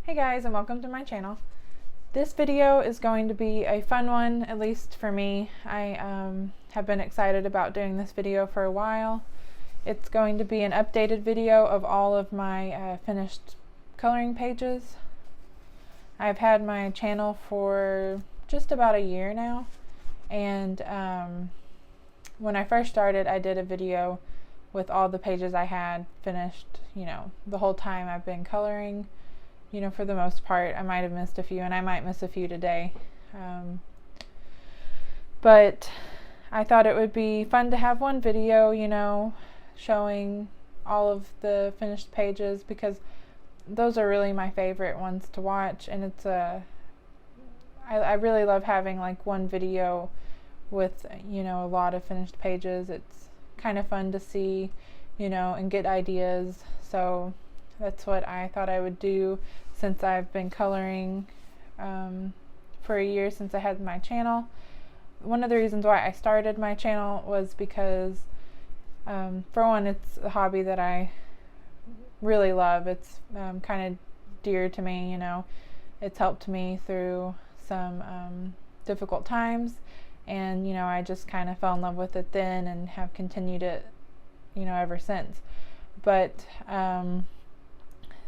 Hey guys, and welcome to my channel. This video is going to be a fun one, at least for me. I have been excited about doing this video for a while. It's going to be an updated video of all of my finished coloring pages. I've had my channel for just about a year now, and when I first started, I did a video with all the pages I had finished, the whole time I've been coloring. For the most part. I might have missed a few, and I might miss a few today. But I thought it would be fun to have one video, showing all of the finished pages, because those are really my favorite ones to watch, and it's I really love having like one video with, a lot of finished pages. It's kind of fun to see, and get ideas. So that's what I thought I would do, since I've been coloring for a year since I had my channel. One of the reasons why I started my channel was because, for one, it's a hobby that I really love. It's kind of dear to me, It's helped me through some difficult times, and, I just kind of fell in love with it then and have continued it, ever since. But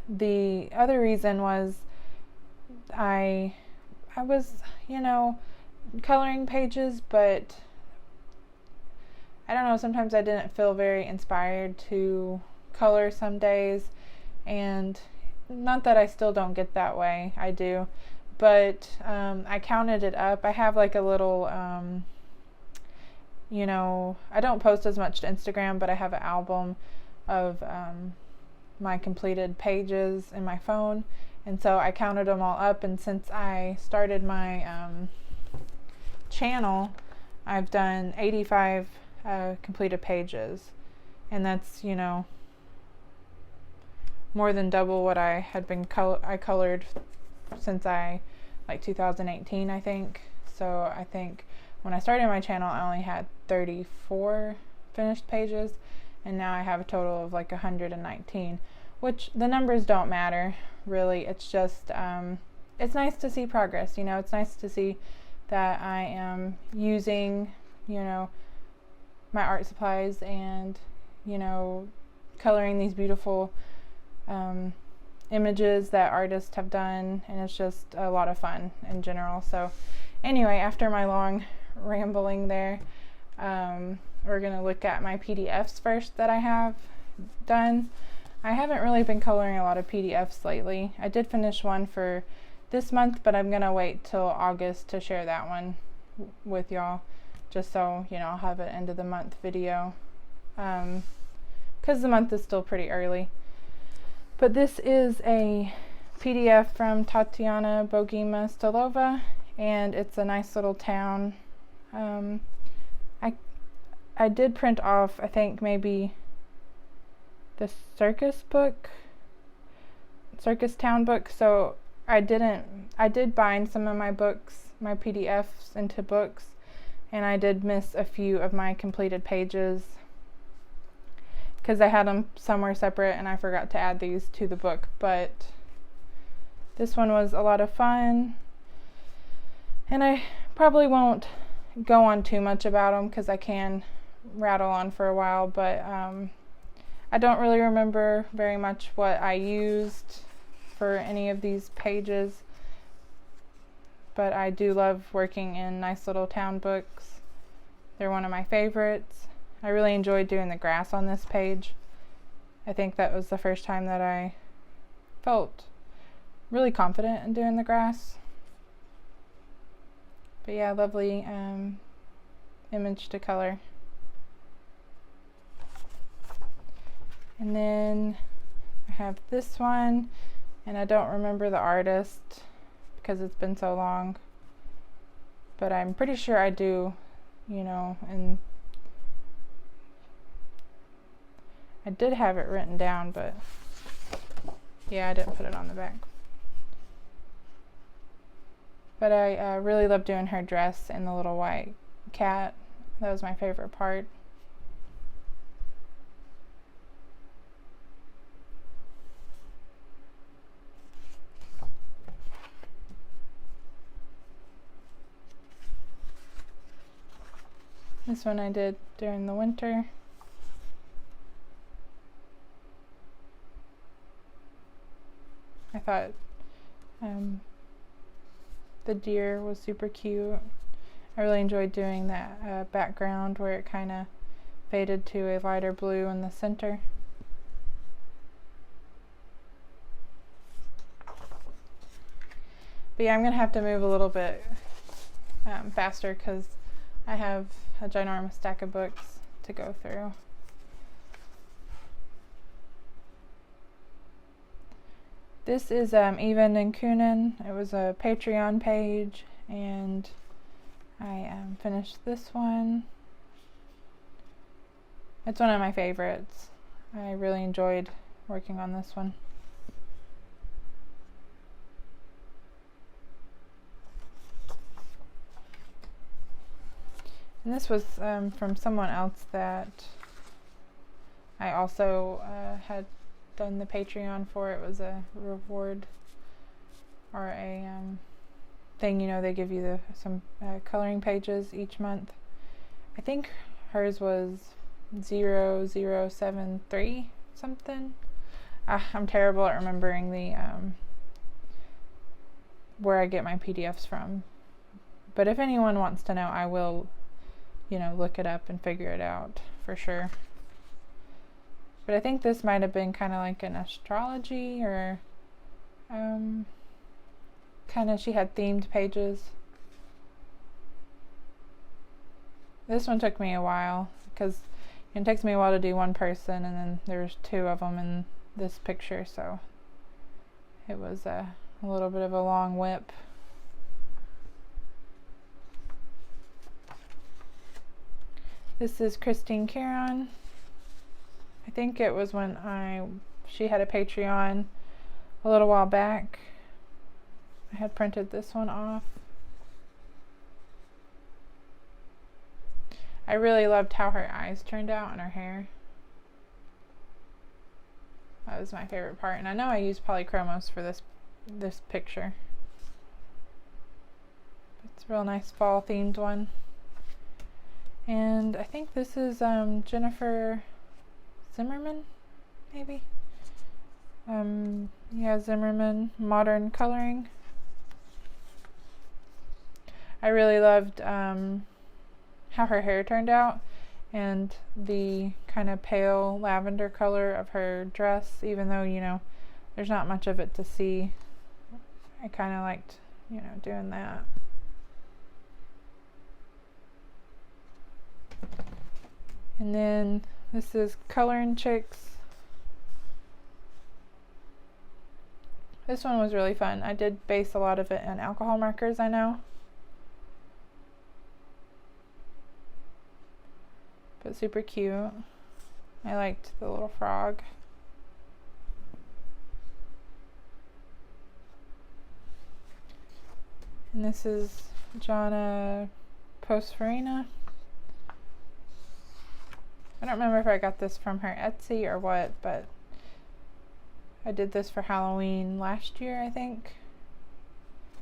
the other reason was I was, coloring pages, but I don't know, sometimes I didn't feel very inspired to color some days, and not that I still don't get that way, I do, but I counted it up. I have like a little, I don't post as much to Instagram, but I have an album of my completed pages in my phone, and so I counted them all up, and since I started my channel, I've done 85 completed pages, and that's more than double what I had been colored since like 2018, I think. So I think when I started my channel, I only had 34 finished pages, and now I have a total of like 119, which the numbers don't matter really. It's just it's nice to see progress. It's nice to see that I am using my art supplies and coloring these beautiful images that artists have done, and it's just a lot of fun in general. So anyway, after my long rambling there, we're going to look at my PDFs first that I have done. I haven't really been coloring a lot of PDFs lately. I did finish one for this month, but I'm going to wait till August to share that one with y'all, just so, I'll have an end of the month video, because the month is still pretty early. But this is a PDF from Tatiana Bogima Stolova, and it's a nice little town. I did print off, I think, maybe the Circus Town book, so I did bind some of my books, my PDFs, into books, and I did miss a few of my completed pages because I had them somewhere separate and I forgot to add these to the book. But this one was a lot of fun, and I probably won't go on too much about them because I can rattle on for a while, but I don't really remember very much what I used for any of these pages, but I do love working in nice little town books. They're one of my favorites. I really enjoyed doing the grass on this page. I think that was the first time that I felt really confident in doing the grass. But yeah, lovely image to color. And then I have this one, and I don't remember the artist because it's been so long, but I'm pretty sure I do, and I did have it written down, but yeah, I didn't put it on the back. But I really love doing her dress and the little white cat. That was my favorite part. This one I did during the winter. I thought the deer was super cute. I really enjoyed doing that background where it kind of faded to a lighter blue in the center. But yeah, I'm gonna have to move a little bit faster because I have a ginormous stack of books to go through. This is Even and Kunin. It was a Patreon page, and I finished this one. It's one of my favorites. I really enjoyed working on this one. And this was from someone else that I also had done the Patreon for. It was a reward or a thing, you know, they give you some coloring pages each month. I think hers was 0073 something. I'm terrible at remembering the where I get my PDFs from. But if anyone wants to know, I will, you know, look it up and figure it out for sure. But I think this might have been kind of like an astrology or kind of, she had themed pages. This one took me a while because it takes me a while to do one person, and then there's two of them in this picture, so it was a little bit of a long whip. This is Christine Caron. I think it was when she had a Patreon a little while back. I had printed this one off. I really loved how her eyes turned out and her hair. That was my favorite part, and I know I used polychromos for this picture. It's a real nice fall themed one. And I think this is Jennifer Zimmerman, maybe? Yeah, Zimmerman, Modern Coloring. I really loved how her hair turned out and the kind of pale lavender color of her dress, even though, you know, there's not much of it to see. I kind of liked, you know, doing that. And then this is Coloring Chicks. This one was really fun. I did base a lot of it in alcohol markers, I know. But super cute. I liked the little frog. And this is Jonna Posfarina. I don't remember if I got this from her Etsy or what, but I did this for Halloween last year, I think.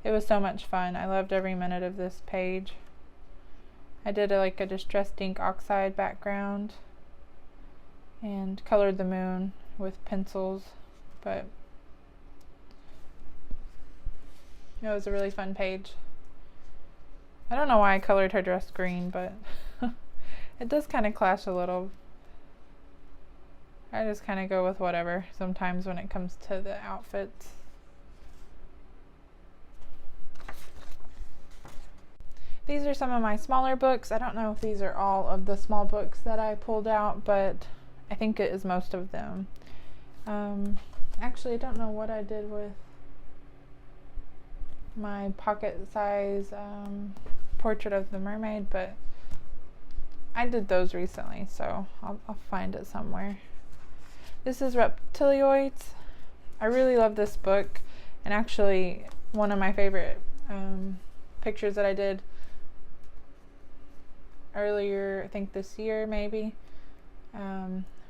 It was so much fun. I loved every minute of this page. I did like a distressed ink oxide background and colored the moon with pencils, but it was a really fun page. I don't know why I colored her dress green, but it does kind of clash a little. I just kind of go with whatever sometimes when it comes to the outfits. These are some of my smaller books. I don't know if these are all of the small books that I pulled out, but I think it is most of them. Actually, I don't know what I did with my pocket size portrait of the mermaid, but I did those recently, so I'll find it somewhere. This is Reptilioids. I really love this book, and actually one of my favorite pictures that I did earlier, I think this year maybe,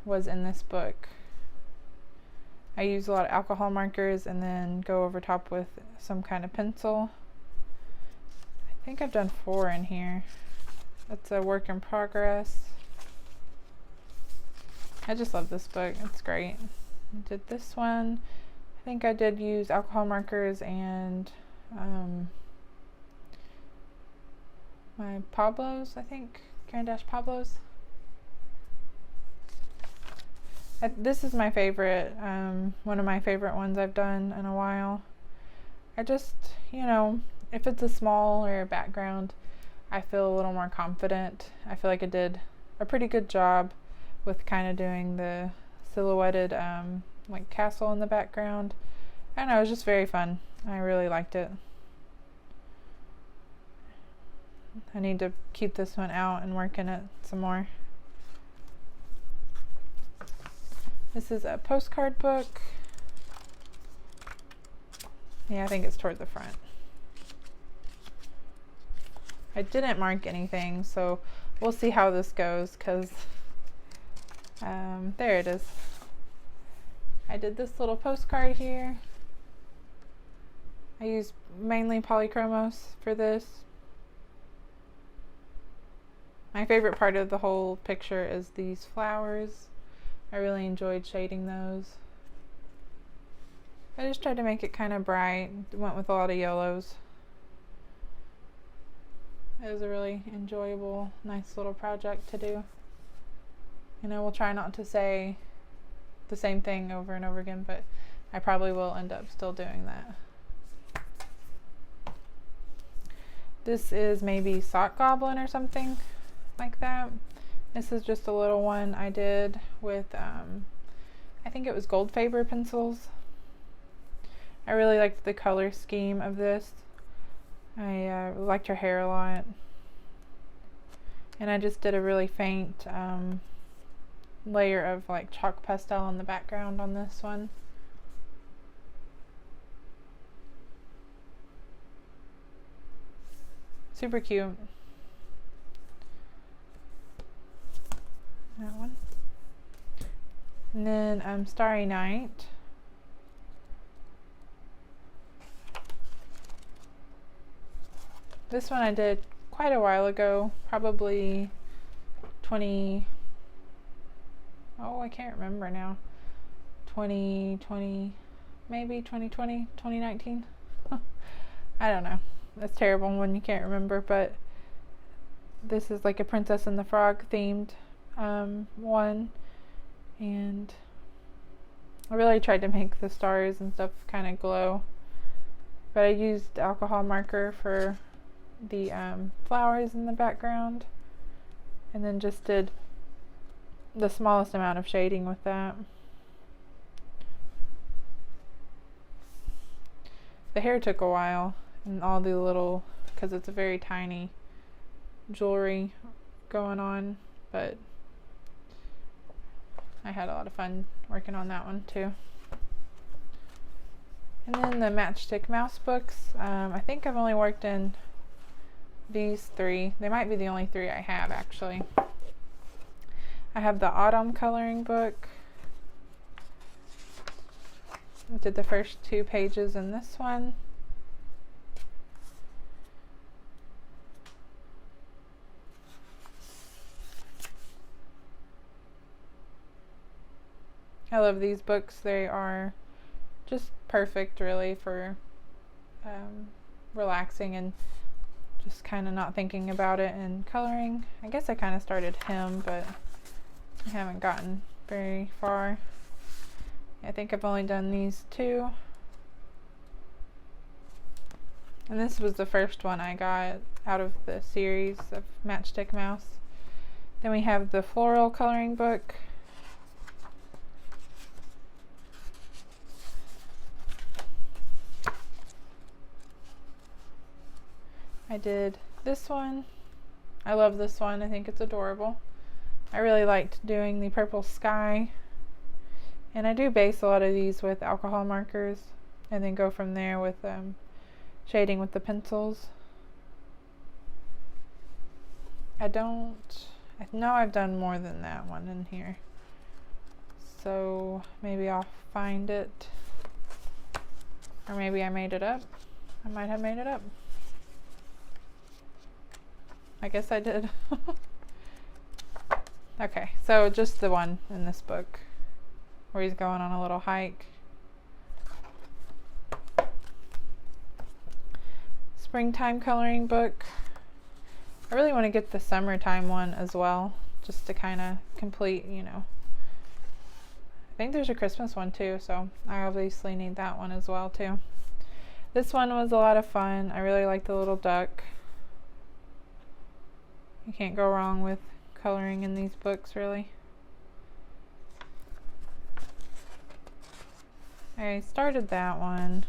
was in this book. I use a lot of alcohol markers and then go over top with some kind of pencil. I think I've done 4 in here. It's a work in progress. I just love this book. It's great. I did this one. I think I did use alcohol markers and my Pablos, I think. Caron Pablos. This is my favorite, one of my favorite ones I've done in a while. I just, you know, if it's a smaller background, I feel a little more confident. I feel like I did a pretty good job with kind of doing the silhouetted like castle in the background. I don't know, it was just very fun. I really liked it. I need to keep this one out and work in it some more. This is a postcard book. Yeah, I think it's toward the front. I didn't mark anything, so we'll see how this goes, because there it is. I did this little postcard here. I used mainly polychromos for this. My favorite part of the whole picture is these flowers. I really enjoyed shading those. I just tried to make it kind of bright. Went with a lot of yellows. It was a really enjoyable, nice little project to do. You know, we'll try not to say the same thing over and over again, but I probably will end up still doing that. This is maybe Sock Goblin or something like that. This is just a little one I did with, I think it was Goldfaber pencils. I really liked the color scheme of this. I liked her hair a lot. And I just did a really faint layer of like chalk pastel on the background on this one. Super cute. That one. And then Starry Night. This one I did quite a while ago, probably I can't remember now. 2020, maybe 2020, 2019. I don't know. That's terrible when you can't remember, but this is like a Princess and the Frog themed one, and I really tried to make the stars and stuff kind of glow, but I used alcohol marker for the flowers in the background, and then just did the smallest amount of shading with that. The hair took a while, and all the little, because it's a very tiny jewelry going on, but I had a lot of fun working on that one too. And then the Matchstick Mouse books, I think I've only worked in these three. They might be the only three I have, actually. I have the Autumn coloring book. I did the first 2 pages in this one. I love these books. They are just perfect, really, for relaxing and just kind of not thinking about it and coloring. I guess I kind of started him, but I haven't gotten very far. I think I've only done these 2. And this was the first one I got out of the series of Matchstick Mouse. Then we have the Floral coloring book. I did this one. I love this one. I think it's adorable. I really liked doing the purple sky. And I do base a lot of these with alcohol markers and then go from there with shading with the pencils. I know I've done more than that one in here. So maybe I'll find it. Or maybe I made it up. I might have made it up. I guess I did. Okay, so just the one in this book where he's going on a little hike. Springtime coloring book. I really want to get the summertime one as well, just to kind of complete, you know. I think there's a Christmas one too, so I obviously need that one as well too. This one was a lot of fun. I really like the little duck. You can't go wrong with coloring in these books, really. I started that one.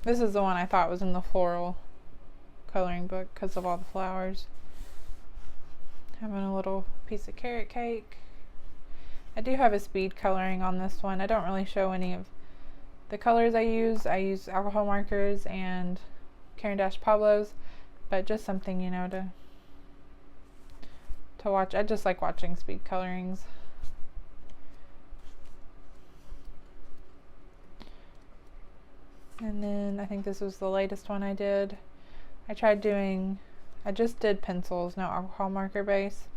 This is the one I thought was in the floral coloring book because of all the flowers. Having a little piece of carrot cake. I do have a speed coloring on this one. I don't really show any of the colors I use. I use alcohol markers and Caron Pablos, but just something, you know, to watch. I just like watching speed colorings. And then I think this was the latest one I did. I just did pencils, no alcohol marker base,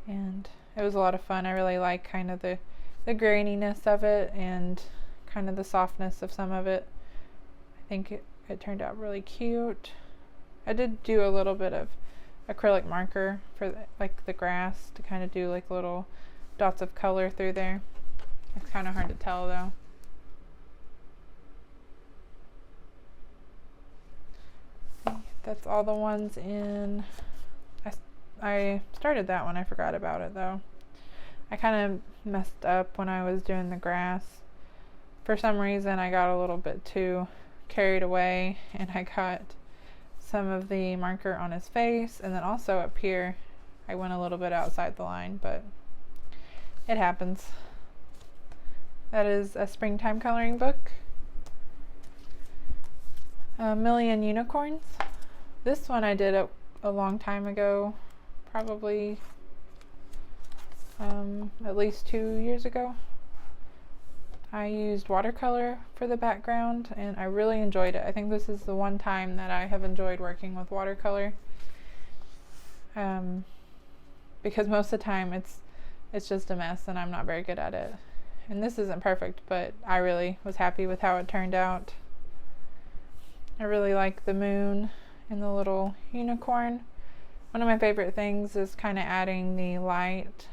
and it was a lot of fun. I really like kind of the graininess of it and kind of the softness of some of it. I think it turned out really cute. I did do a little bit of acrylic marker for like the grass to kind of do like little dots of color through there. It's kind of hard to tell though. That's all the ones in. I started that one. I forgot about it though. I kind of messed up when I was doing the grass. For some reason I got a little bit too carried away and I got some of the marker on his face, and then also up here I went a little bit outside the line, but it happens. That is a springtime coloring book. A Million Unicorns. This one I did a long time ago, probably at least 2 years ago. I used watercolor for the background and I really enjoyed it. I think this is the one time that I have enjoyed working with watercolor, because most of the time it's just a mess and I'm not very good at it. And this isn't perfect, but I really was happy with how it turned out. I really like the moon and the little unicorn. One of my favorite things is kind of adding the light,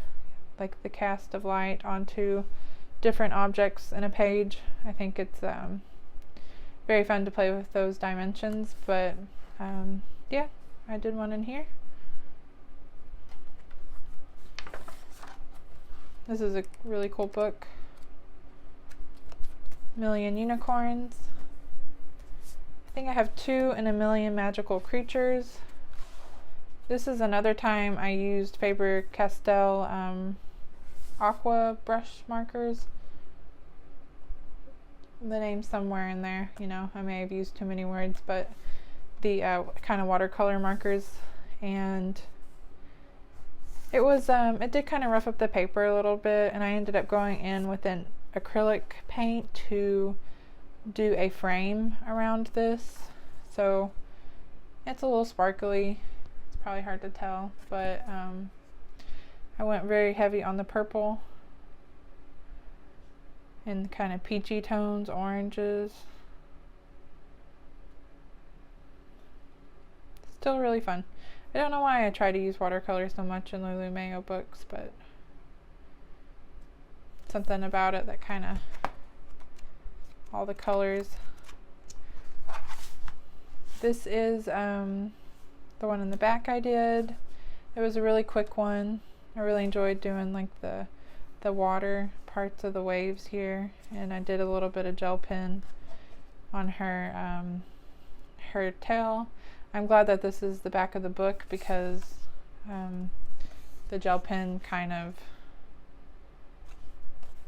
like the cast of light onto different objects in a page. I think it's very fun to play with those dimensions, but yeah, I did one in here. This is a really cool book. Million Unicorns. I think I have 2 in a Million Magical Creatures. This is another time I used Faber-Castell aqua brush markers. The name's somewhere in there, you know, I may have used too many words, but the kind of watercolor markers, and it did kind of rough up the paper a little bit, and I ended up going in with an acrylic paint to do a frame around this, so it's a little sparkly. It's probably hard to tell, but I went very heavy on the purple and kind of peachy tones, oranges. Still really fun. I don't know why I try to use watercolor so much in Lulu Mayo books, but something about it that kind of, all the colors. This is the one in the back I did. It was a really quick one. I really enjoyed doing like the water parts of the waves here, and I did a little bit of gel pen on her her tail. I'm glad that this is the back of the book because the gel pen kind of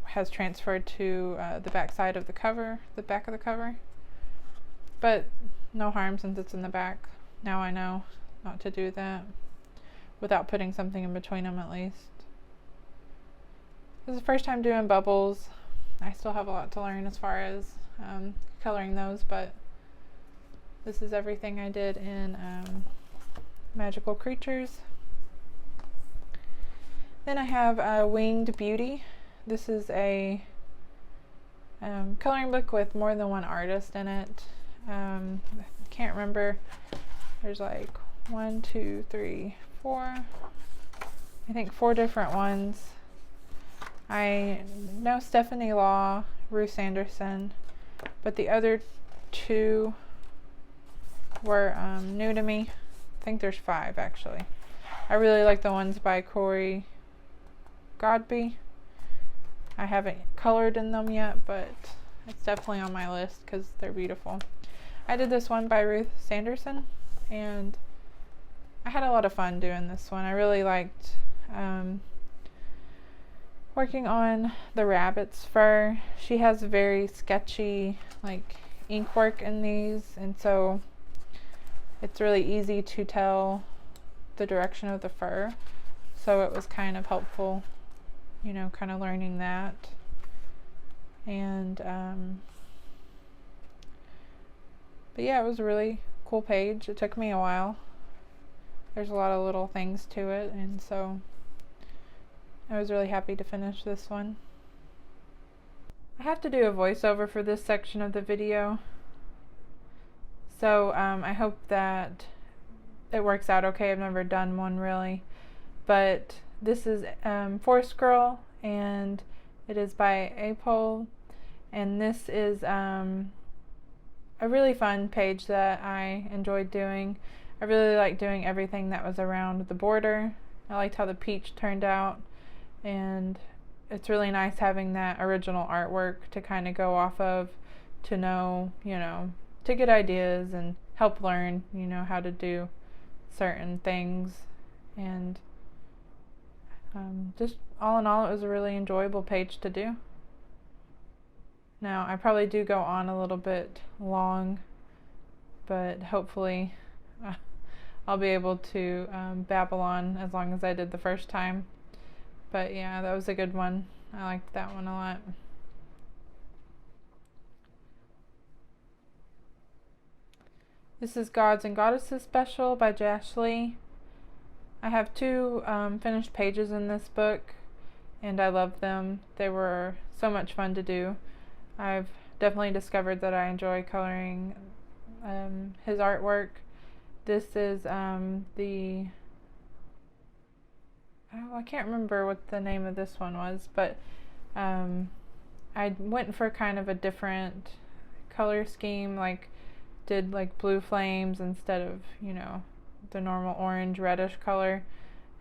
has transferred to the back side of the cover, the back of the cover, but no harm since it's in the back. Now I know not to do that without putting something in between them at least. This is the first time doing bubbles. I still have a lot to learn as far as coloring those, but this is everything I did in Magical Creatures. Then I have Winged Beauty. This is a coloring book with more than one artist in it. I can't remember. There's like 1, 2, 3, 4. I think 4 different ones. I know Stephanie Law, Ruth Sanderson, but the other 2 were new to me. I think there's 5 actually. I really like the ones by Corey Godby. I haven't colored in them yet, but it's definitely on my list because they're beautiful. I did this one by Ruth Sanderson, and I had a lot of fun doing this one. I really liked working on the rabbit's fur. She has very sketchy like ink work in these, and so it's really easy to tell the direction of the fur. So it was kind of helpful, you know, kind of learning that. And but yeah, it was a really cool page. It took me a while. There's a lot of little things to it, and so I was really happy to finish this one. I have to do a voiceover for this section of the video, so I hope that it works out okay. I've never done one really, but this is Forest Girl, and it is by Apol, and this is a really fun page that I enjoyed doing. I really liked doing everything that was around the border. I liked how the peach turned out, and it's really nice having that original artwork to kind of go off of, to know, you know, to get ideas and help learn, you know, how to do certain things. And just all in all, it was a really enjoyable page to do. Now, I probably do go on a little bit long, but hopefully I'll be able to babble on as long as I did the first time. But yeah, that was a good one. I liked that one a lot. This is Gods and Goddesses Special by Jash Lee. I have 2 finished pages in this book, and I love them. They were so much fun to do. I've definitely discovered that I enjoy coloring his artwork. This is I can't remember what the name of this one was, but I went for kind of a different color scheme, like did like blue flames instead of, you know, the normal orange reddish color,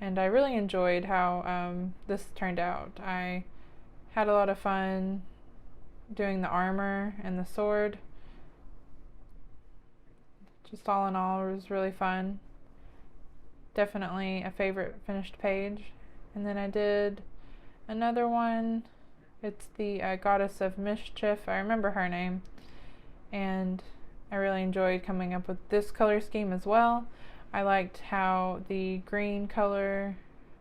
and I really enjoyed how this turned out. I had a lot of fun doing the armor and the sword. Just all in all, it was really fun. Definitely a favorite finished page. And then I did another one. It's the Goddess of Mischief. I remember her name. And I really enjoyed coming up with this color scheme as well. I liked how the green color,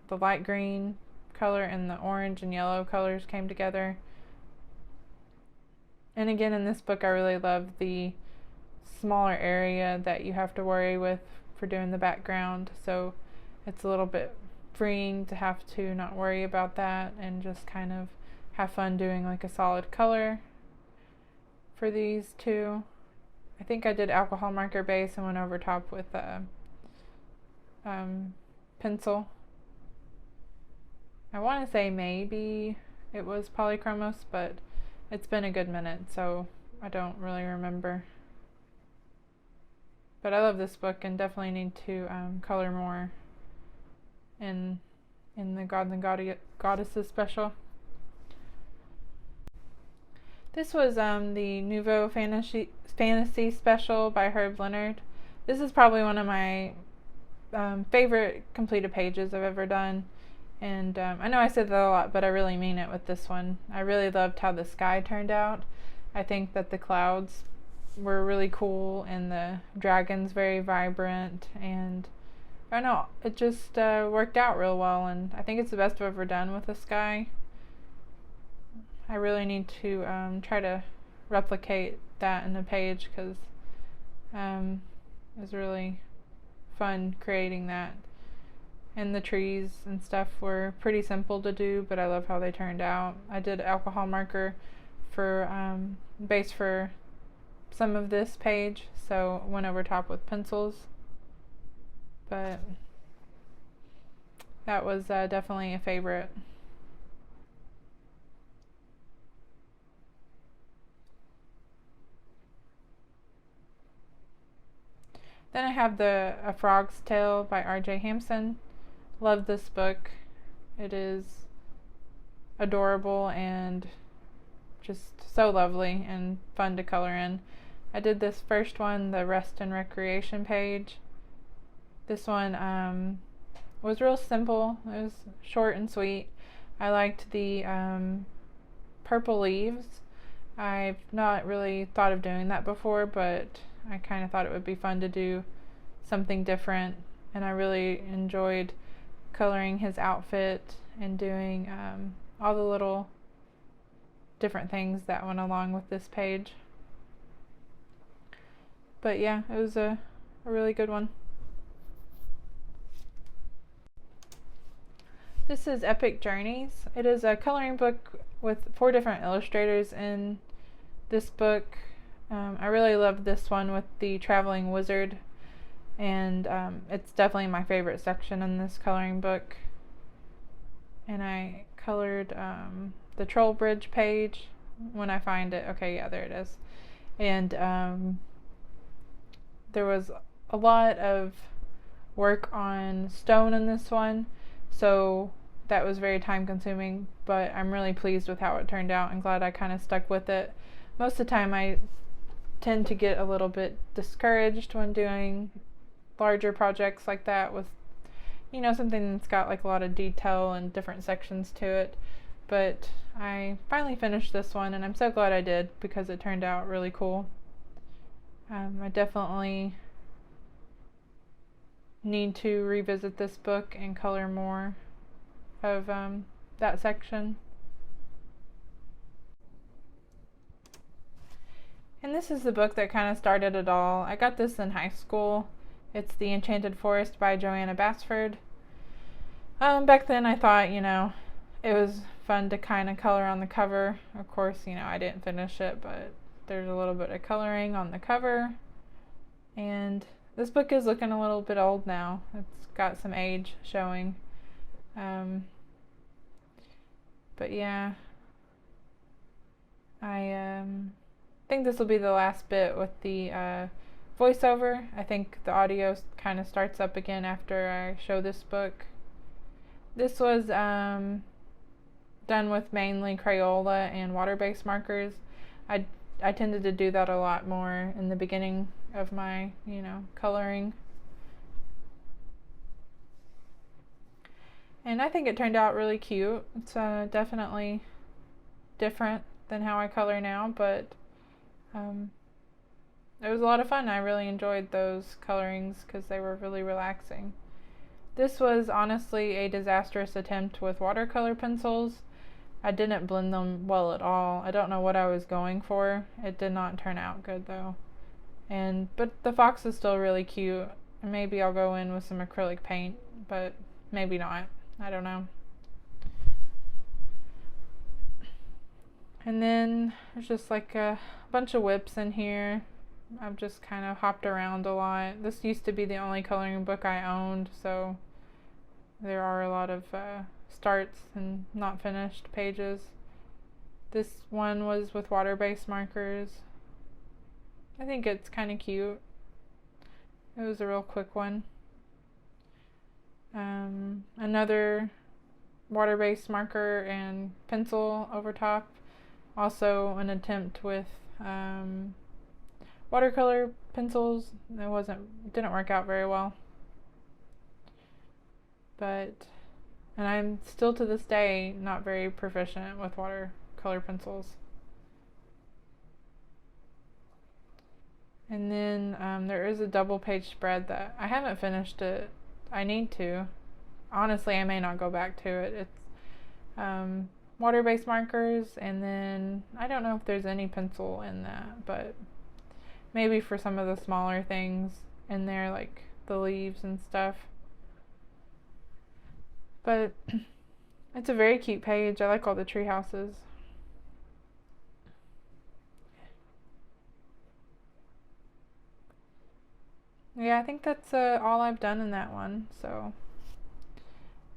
the light green color, and the orange and yellow colors came together. And again, in this book, I really love the smaller area that you have to worry with for doing the background, so it's a little bit freeing to have to not worry about that and just kind of have fun doing like a solid color for these 2. I think I did alcohol marker base and went over top with a pencil. I want to say maybe it was polychromos, but it's been a good minute, so I don't really remember. But I love this book and definitely need to color more in the Gods and Goddesses special. This was the Nouveau Fantasy special by Herb Leonard. This is probably one of my favorite completed pages I've ever done. And I know I said that a lot, but I really mean it with this one. I really loved how the sky turned out. I think that the clouds were really cool and the dragons very vibrant, and I don't know, it just worked out real well, and I think it's the best I've ever done with the sky. I really need to try to replicate that in the page, because it was really fun creating that. And the trees and stuff were pretty simple to do, but I love how they turned out. I did alcohol marker for base for some of this page, so went over top with pencils. But that was definitely a favorite. Then I have A Frog's Tale by R.J. Hampson. Love this book. It is adorable and just so lovely and fun to color in. I did this first one, the Rest and Recreation page. This one was real simple. It was short and sweet. I liked the purple leaves. I've not really thought of doing that before, but I kind of thought it would be fun to do something different, and I really enjoyed coloring his outfit and doing all the little different things that went along with this page. But yeah, it was a really good one. This is Epic Journeys. It is a coloring book with 4 different illustrators in this book. I really loved this one with the traveling wizard, and it's definitely my favorite section in this coloring book. And I colored the Troll Bridge page when I find it. Okay, yeah, there it is. And there was a lot of work on stone in this one, so that was very time consuming, but I'm really pleased with how it turned out and glad I kind of stuck with it. Most of the time I tend to get a little bit discouraged when doing larger projects like that with, you know, something that's got like a lot of detail and different sections to it. But I finally finished this one, and I'm so glad I did, because it turned out really cool. I definitely need to revisit this book and color more of that section. And this is the book that kind of started it all. I got this in high school. It's The Enchanted Forest by Joanna Basford. Back then I thought, you know, it was fun to kind of color on the cover. Of course, you know, I didn't finish it, but there's a little bit of coloring on the cover. And this book is looking a little bit old now. It's got some age showing. But yeah, I think this will be the last bit with the voiceover. I think the audio kind of starts up again after I show this book. This was done with mainly Crayola and water-based markers. I tended to do that a lot more in the beginning of my, you know, coloring. And I think it turned out really cute. It's definitely different than how I color now, but it was a lot of fun. I really enjoyed those colorings because they were really relaxing. This was honestly a disastrous attempt with watercolor pencils. I didn't blend them well at all. I don't know what I was going for. It did not turn out good though. But the fox is still really cute. And maybe I'll go in with some acrylic paint, but maybe not. I don't know. And then there's just like a bunch of whips in here. I've just kind of hopped around a lot. This used to be the only coloring book I owned, so there are a lot of starts and not finished pages. This one was with water-based markers. I think it's kind of cute. It was a real quick one. Another water-based marker and pencil over top. Also an attempt with watercolor pencils. Didn't work out very well. And I'm still to this day not very proficient with watercolor pencils. And then there is a double page spread that I haven't finished it. I need to. Honestly, I may not go back to it. It's water-based markers, and then I don't know if there's any pencil in that, but maybe for some of the smaller things in there, like the leaves and stuff. But it's a very cute page. I like all the tree houses. Yeah, I think that's all I've done in that one. So,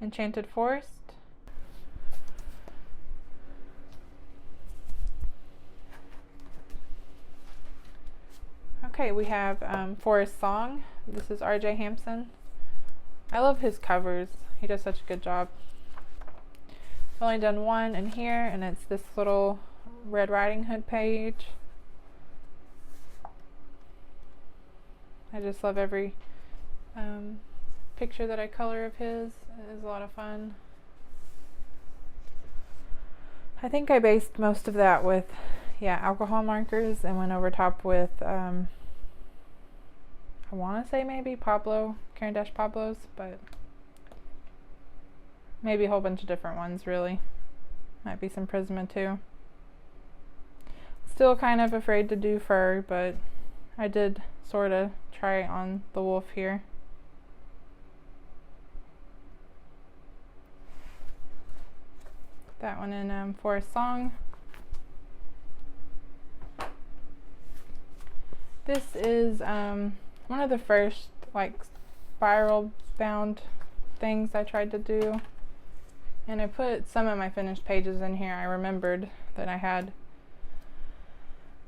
Enchanted Forest. Okay, we have Forest Song. This is RJ Hampson. I love his covers. He does such a good job. I've only done one in here, and it's this little Red Riding Hood page. I just love every picture that I color of his. It is a lot of fun. I think I based most of that with, alcohol markers, and went over top with, I want to say maybe Pablo, Caron Pablos, but maybe a whole bunch of different ones, really. Might be some Prisma too. Still kind of afraid to do fur, but I did sort of try on the wolf here. That one in Forest Song. This is one of the first like spiral bound things I tried to do, and I put some of my finished pages in here. I remembered that I had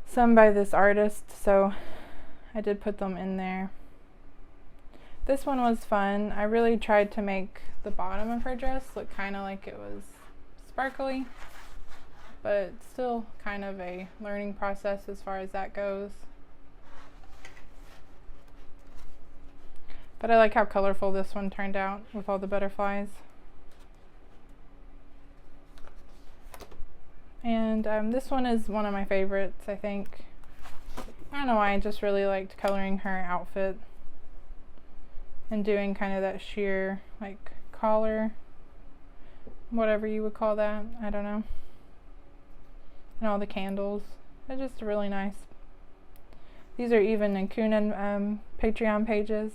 some by this artist, so I did put them in there. This one was fun. I really tried to make the bottom of her dress look kind of like it was sparkly, but still kind of a learning process as far as that goes. But I like how colorful this one turned out with all the butterflies. And this one is one of my favorites, I think. I don't know why, I just really liked coloring her outfit and doing kind of that sheer like collar, whatever you would call that, I don't know. And all the candles. They're just really nice. These are even in Kunin Patreon pages.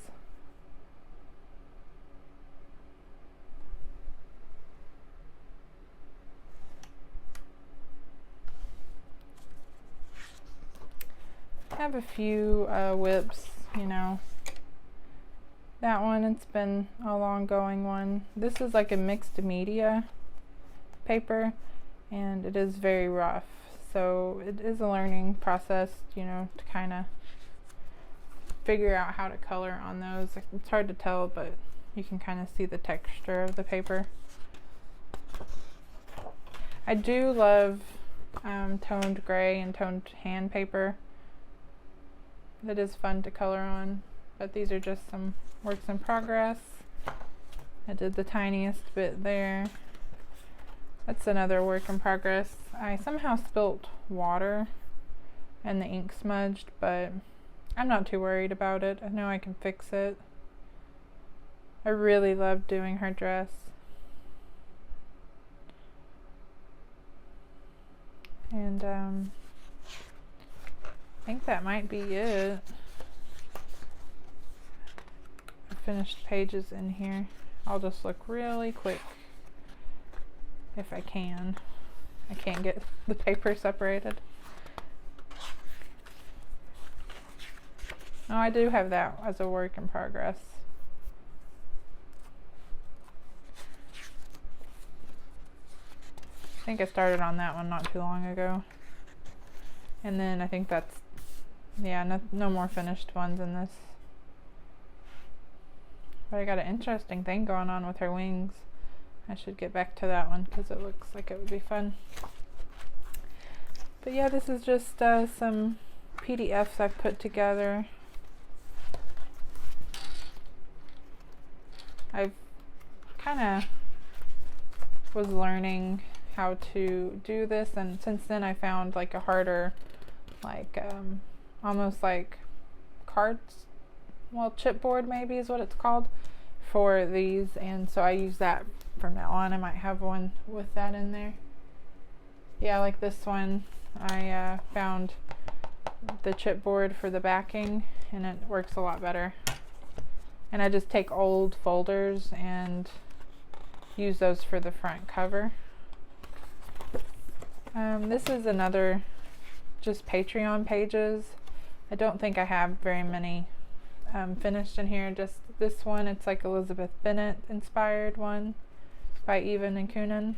I have a few whips, you know. That one, it's been a long going one. This is like a mixed media paper, and it is very rough. So it is a learning process, you know, to kind of figure out how to color on those. It's hard to tell, but you can kind of see the texture of the paper. I do love toned gray and toned hand paper. That is fun to color on, but these are just some works in progress. I did the tiniest bit there. That's another work in progress. I somehow spilt water and the ink smudged, but I'm not too worried about it. I know I can fix it. I really love doing her dress. And I think that might be it. I finished pages in here. I'll just look really quick if I can. I can't get the paper separated. Oh, I do have that as a work in progress. I think I started on that one not too long ago. And then I think that's, yeah, no more finished ones in this. But I got an interesting thing going on with her wings. I should get back to that one because it looks like it would be fun. But yeah, this is just some PDFs I've put together. I've kind of was learning how to do this, and since then I found like a harder, like almost like cards, well, chipboard maybe is what it's called, for these, and so I use that from now on. I might have one with that in there. Yeah, like this one, I found the chipboard for the backing, and it works a lot better. And I just take old folders and use those for the front cover. This is another just Patreon pages. I don't think I have very many finished in here. Just this one, it's like Elizabeth Bennet inspired one by Even and Coonan.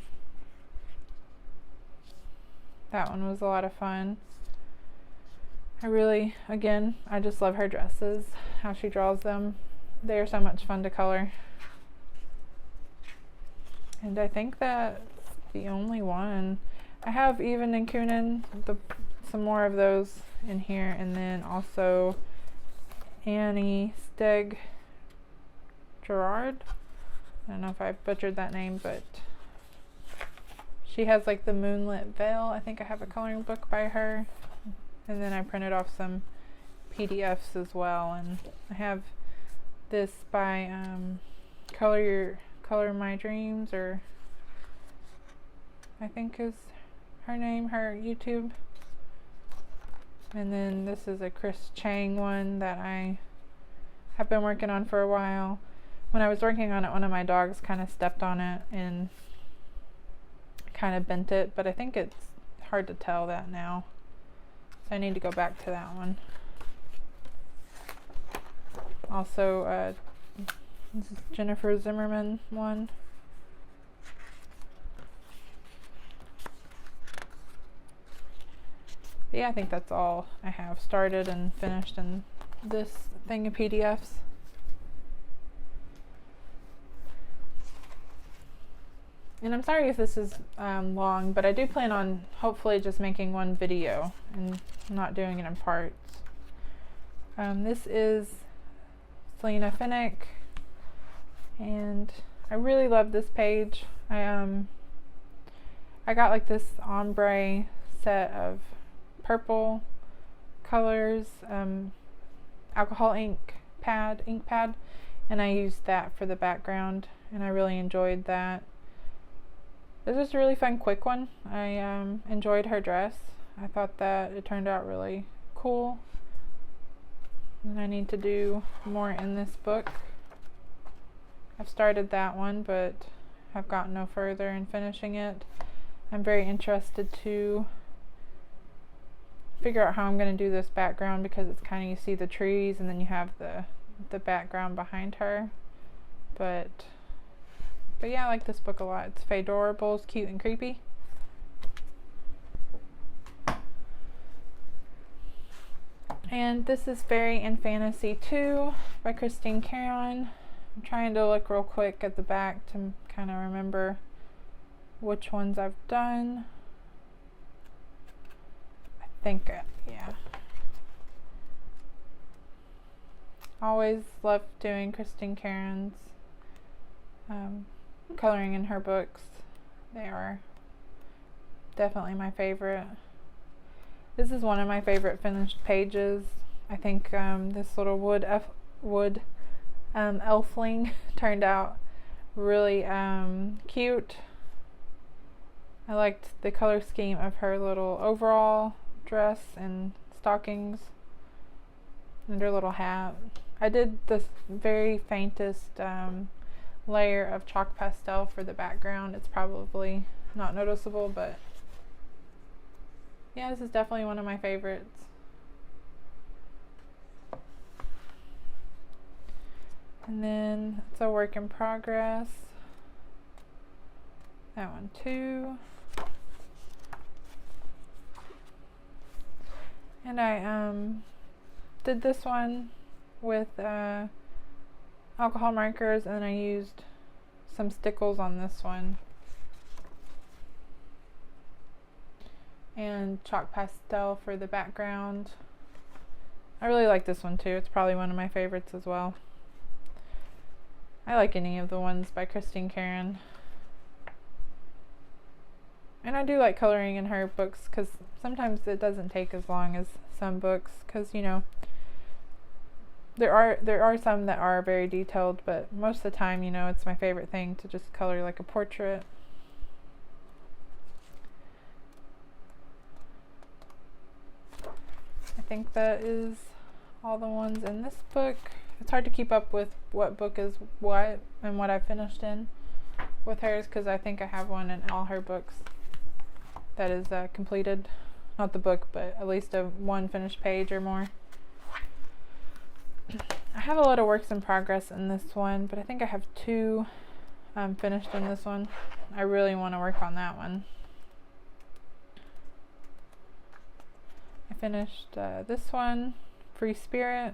That one was a lot of fun. I really, again, I just love her dresses, how she draws them. They are so much fun to color. And I think that's the only one. I have Even and Coonan, some more of those in here, and then also Annie Steg Gerard. I don't know if I butchered that name, but she has like the Moonlit Veil. I think I have a coloring book by her. And then I printed off some PDFs as well. And I have this by Color My Dreams, or I think is her name, her YouTube. And then this is a Chris Chang one that I have been working on for a while. When I was working on it, one of my dogs kind of stepped on it and kind of bent it, but I think it's hard to tell that now. So I need to go back to that one. Also, this is Jennifer Zimmerman one. But yeah, I think that's all I have started and finished in this thing of PDFs. And I'm sorry if this is long, but I do plan on hopefully just making one video and not doing it in parts. This is Selena Finnick, and I really love this page. I got like this ombre set of purple colors, alcohol ink pad, and I used that for the background, and I really enjoyed that. This was a really fun, quick one. I enjoyed her dress. I thought that it turned out really cool. And I need to do more in this book. I've started that one, but have gotten no further in finishing it. I'm very interested to figure out how I'm going to do this background, because it's kind of, you see the trees and then you have the background behind her. But yeah, I like this book a lot. It's Fadorables, Cute and Creepy. And this is Fairy and Fantasy 2 by Christine Caron. I'm trying to look real quick at the back to kind of remember which ones I've done. I think, yeah. Always love doing Christine Caron's coloring in her books. They are definitely my favorite. This is one of my favorite finished pages. I think this little wood elfling turned out really cute. I liked the color scheme of her little overall dress and stockings and her little hat. I did this very faintest layer of chalk pastel for the background. It's probably not noticeable, but yeah, this is definitely one of my favorites. And then it's a work in progress. That one too. And I did this one with alcohol markers, and I used some stickles on this one. And chalk pastel for the background. I really like this one too. It's probably one of my favorites as well. I like any of the ones by Christine Caron. And I do like coloring in her books, because sometimes it doesn't take as long as some books, because you know, there are some that are very detailed, but most of the time, you know, it's my favorite thing to just color like a portrait. think that is all the ones in this book. It's hard to keep up with what book is what and what I finished in with hers, because I think I have one in all her books that is completed. Not the book, but at least one finished page or more. I have a lot of works in progress in this one, but I think I have 2 finished in this one. I really want to work on that one. I finished this one, Free Spirit,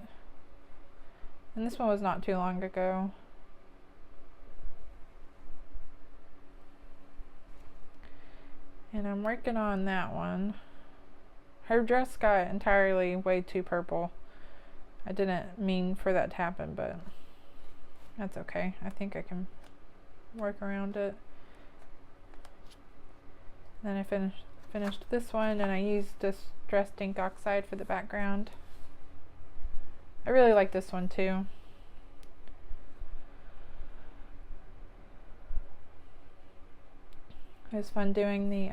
and this one was not too long ago. And I'm working on that one. Her dress got entirely way too purple. I didn't mean for that to happen, but that's okay. I think I can work around it. Then I finished this one, and I used Distressed Ink Oxide for the background. I really like this one too. It was fun doing the,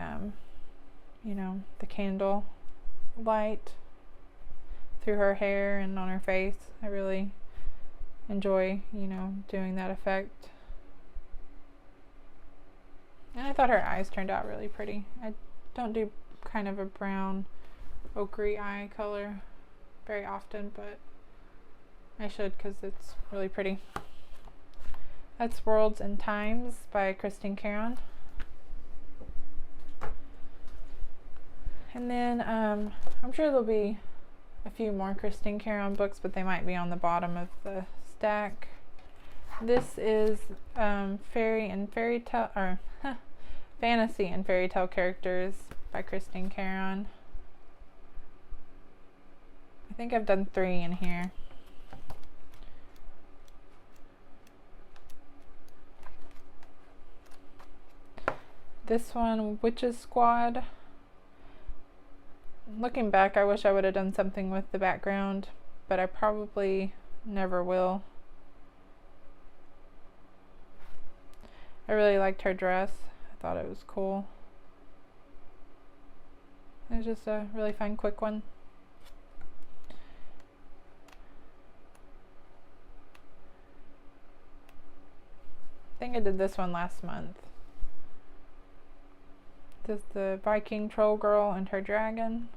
you know, the candle light through her hair and on her face. I really enjoy, you know, doing that effect. And I thought her eyes turned out really pretty. I don't do kind of a brown ochre eye color very often, but I should, because it's really pretty. That's Worlds and Times by Caron. And then I'm sure there'll be a few more Caron books, but they might be on the bottom of the stack. This is Fantasy and Fairy Tale Characters by Caron. I think I've done 3 in here. This one, Witches Squad. Looking back, I wish I would have done something with the background, but I probably never will. I really liked her dress. I thought it was cool. It was just a really fun, quick one. I think I did this one last month. This is the Viking troll girl and her dragon.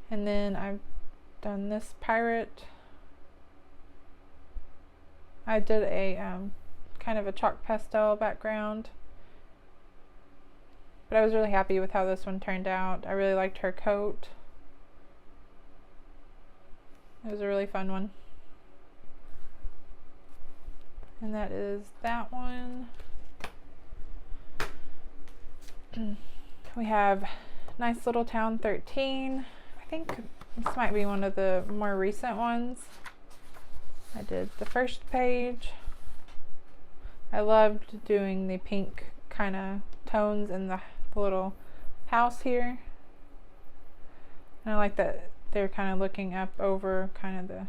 And then I've done this pirate. I did a kind of a chalk pastel background, but I was really happy with how this one turned out. I really liked her coat. It was a really fun one. And that is that one. We have Nice Little Town 13. I think this might be one of the more recent ones. I did the first page. I loved doing the pink kind of tones in the little house here. And I like that they're kind of looking up over kind of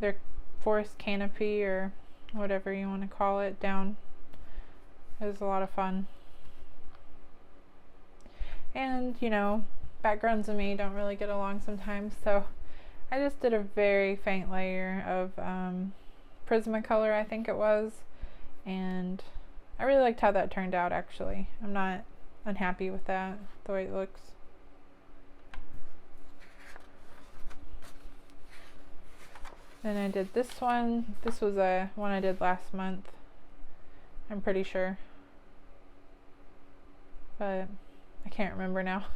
their forest canopy, or whatever you want to call it, down. It was a lot of fun. And, you know, backgrounds and me don't really get along sometimes, so I just did a very faint layer of Prismacolor, I think it was, and I really liked how that turned out, actually. I'm not unhappy with that, the way it looks. Then I did this one. This was a one I did last month, I'm pretty sure, but I can't remember now.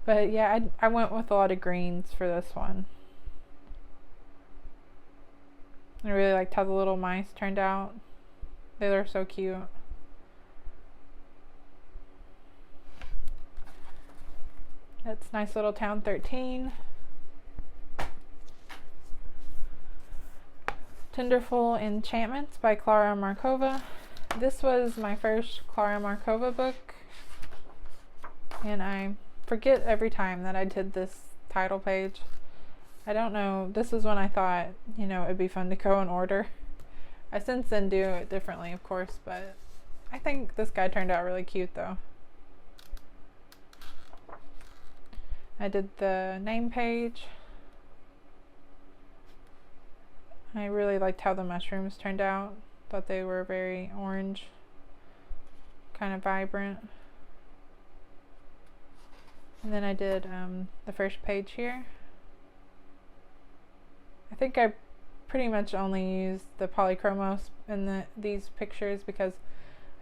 But yeah, I went with a lot of greens for this one. I really liked how the little mice turned out. They were so cute. That's Nice Little Town 13. Tinderful Enchantments by Klara Markova. This was my first Klara Markova book, and I forget every time that I did this title page. I don't know, this is when I thought, you know, it'd be fun to go in order. I since then do it differently, of course, but I think this guy turned out really cute though. I did the name page. I really liked how the mushrooms turned out. Thought they were very orange, kind of vibrant. And then I did the first page here. I think I pretty much only used the polychromos in these pictures because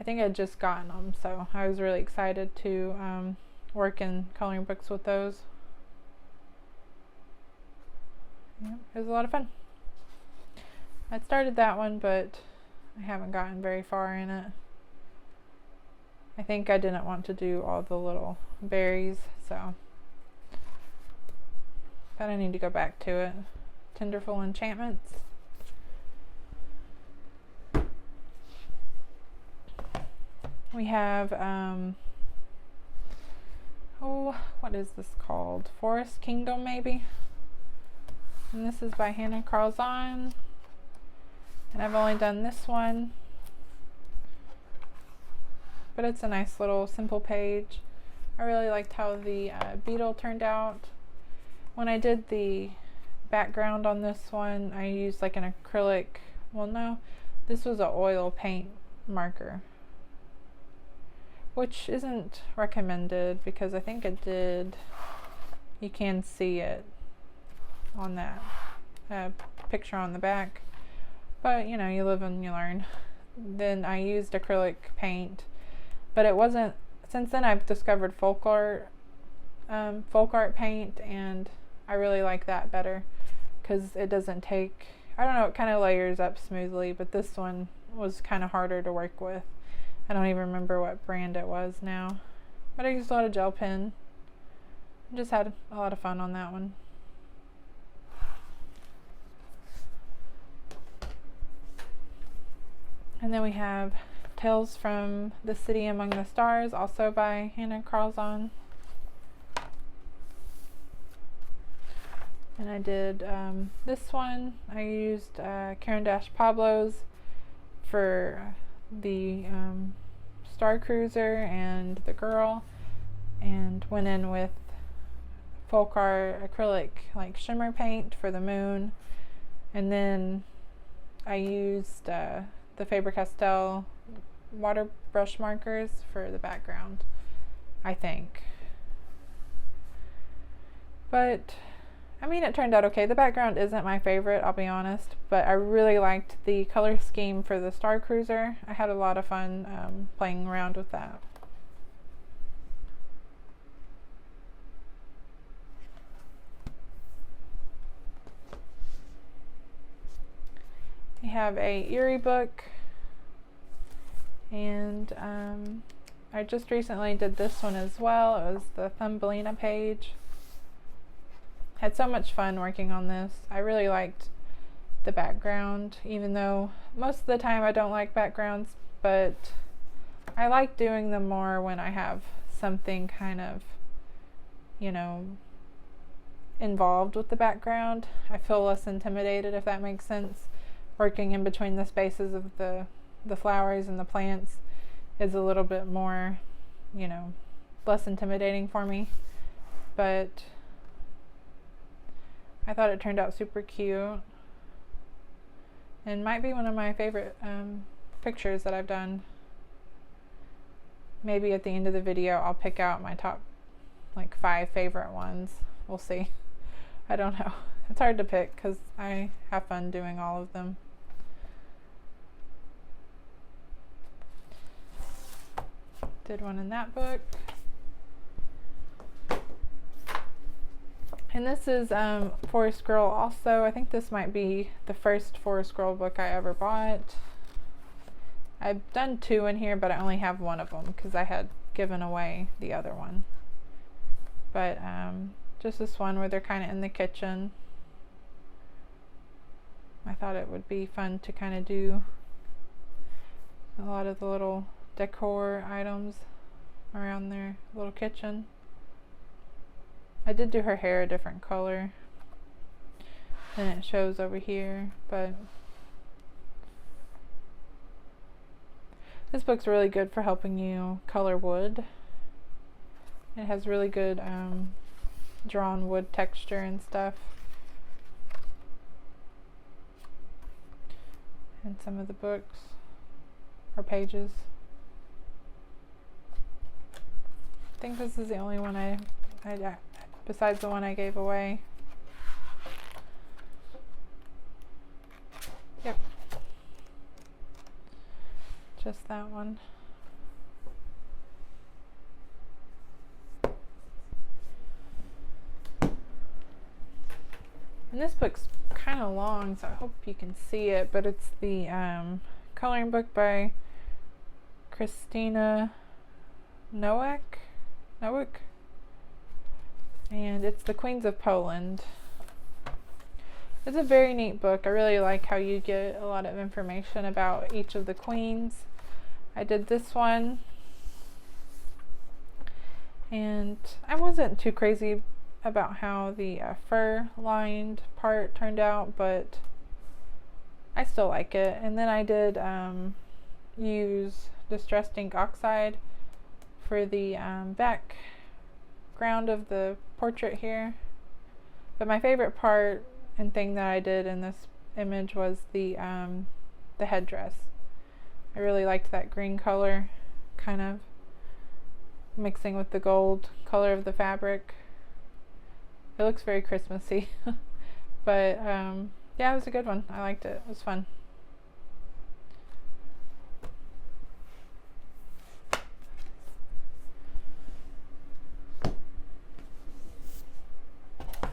I think I'd just gotten them, so I was really excited to work in coloring books with those. Yeah, it was a lot of fun. I started that one, but I haven't gotten very far in it. I think I didn't want to do all the little berries, so but I need to go back to it. Tenderful Enchantments. We have oh, what is this called? Forest Kingdom, maybe? And this is by Hannah Carlzon. And I've only done this one, but it's a nice little simple page. I really liked how the beetle turned out. When I did the background on this one, I used like an acrylic, well no, this was an oil paint marker, which isn't recommended because I think it did, you can see it on that picture on the back. But you know, you live and you learn. Then I used acrylic paint, but it wasn't, since then I've discovered folk art paint, and I really like that better because it doesn't take, I don't know, it kind of layers up smoothly, but this one was kind of harder to work with. I don't even remember what brand it was now, but I used a lot of gel pen. Just had a lot of fun on that one. And then we have Tales from the City Among the Stars, also by Hannah Carlzon. And I did this one. I used Caron Pablo's for the Star Cruiser and the girl, and went in with folk art acrylic like shimmer paint for the moon. And then I used the Faber-Castell water brush markers for the background, I think. But I mean, it turned out okay. The background isn't my favorite, I'll be honest, but I really liked the color scheme for the Star Cruiser. I had a lot of fun playing around with that. We have a Eerie book, and I just recently did this one as well. It was the Thumbelina page. Had so much fun working on this. I really liked the background, even though most of the time I don't like backgrounds, but I like doing them more when I have something kind of, you know, involved with the background. I feel less intimidated, if that makes sense. Working in between the spaces of the flowers and the plants is a little bit more, you know, less intimidating for me. But I thought it turned out super cute, and might be one of my favorite pictures that I've done. Maybe at the end of the video I'll pick out my top like 5 favorite ones. We'll see. I don't know. It's hard to pick because I have fun doing all of them. Did one in that book. And this is Forest Girl also. I think this might be the first Forest Girl book I ever bought. I've done 2 in here, but I only have one of them because I had given away the other one. But just this one where they're kind of in the kitchen. I thought it would be fun to kind of do a lot of the little decor items around their little kitchen. I did do her hair a different color than it shows over here, but This book's really good for helping you color wood. It has really good drawn wood texture and stuff. And some of the books or pages. I think this is the only one I besides the one I gave away. Yep. Just that one. And this book's kind of long, so I hope you can see it, but it's the coloring book by Christina Nowak, and it's The Queens of Poland. It's a very neat book. I really like how you get a lot of information about each of the queens. I did this one, and I wasn't too crazy about how the fur lined part turned out, but I still like it. And then I did use Distressed Ink Oxide for the background of the portrait here. But my favorite part and thing that I did in this image was the headdress. I really liked that green color, kind of mixing with the gold color of the fabric. It looks very Christmassy. But yeah, it was a good one. I liked it. It was fun.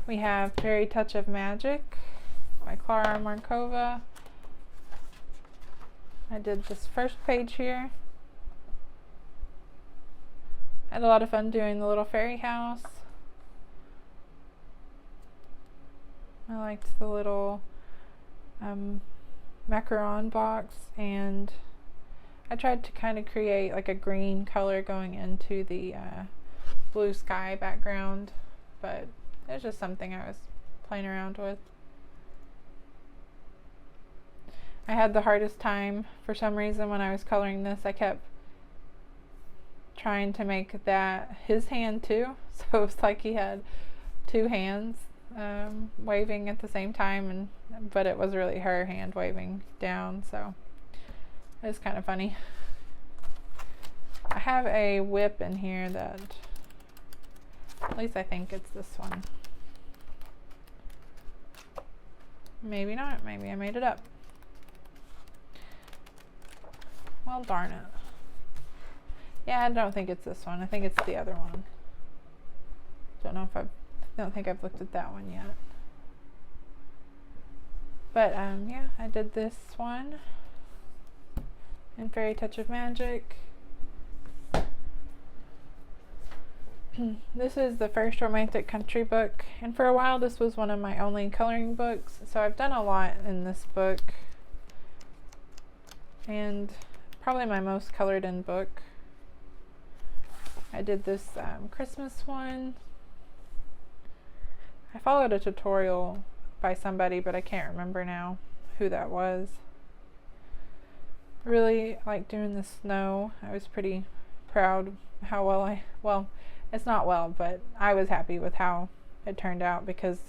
We have Fairy Touch of Magic by Clara Markova. I did this first page here. I had a lot of fun doing the little fairy house. I liked the little macaron box, and I tried to kind of create like a green color going into the blue sky background, but it was just something I was playing around with. I had the hardest time for some reason when I was coloring this. I kept trying to make that his hand too, so it was like he had two hands waving at the same time, but it was really her hand waving down, so it was kind of funny. I have a whip in here that, at least I think it's this one. Maybe not, maybe I made it up. Well, darn it. Yeah, I don't think it's this one. I think it's the other one. Don't think I've looked at that one yet. But yeah, I did this one in Fairy Touch of Magic. This is the first romantic country book, and for a while this was one of my only coloring books, so I've done a lot in this book, and probably my most colored in book. I did this Christmas one. I followed a tutorial by somebody, but I can't remember now who that was. I really like doing the snow. I was pretty proud how well, it's not well, but I was happy with how it turned out because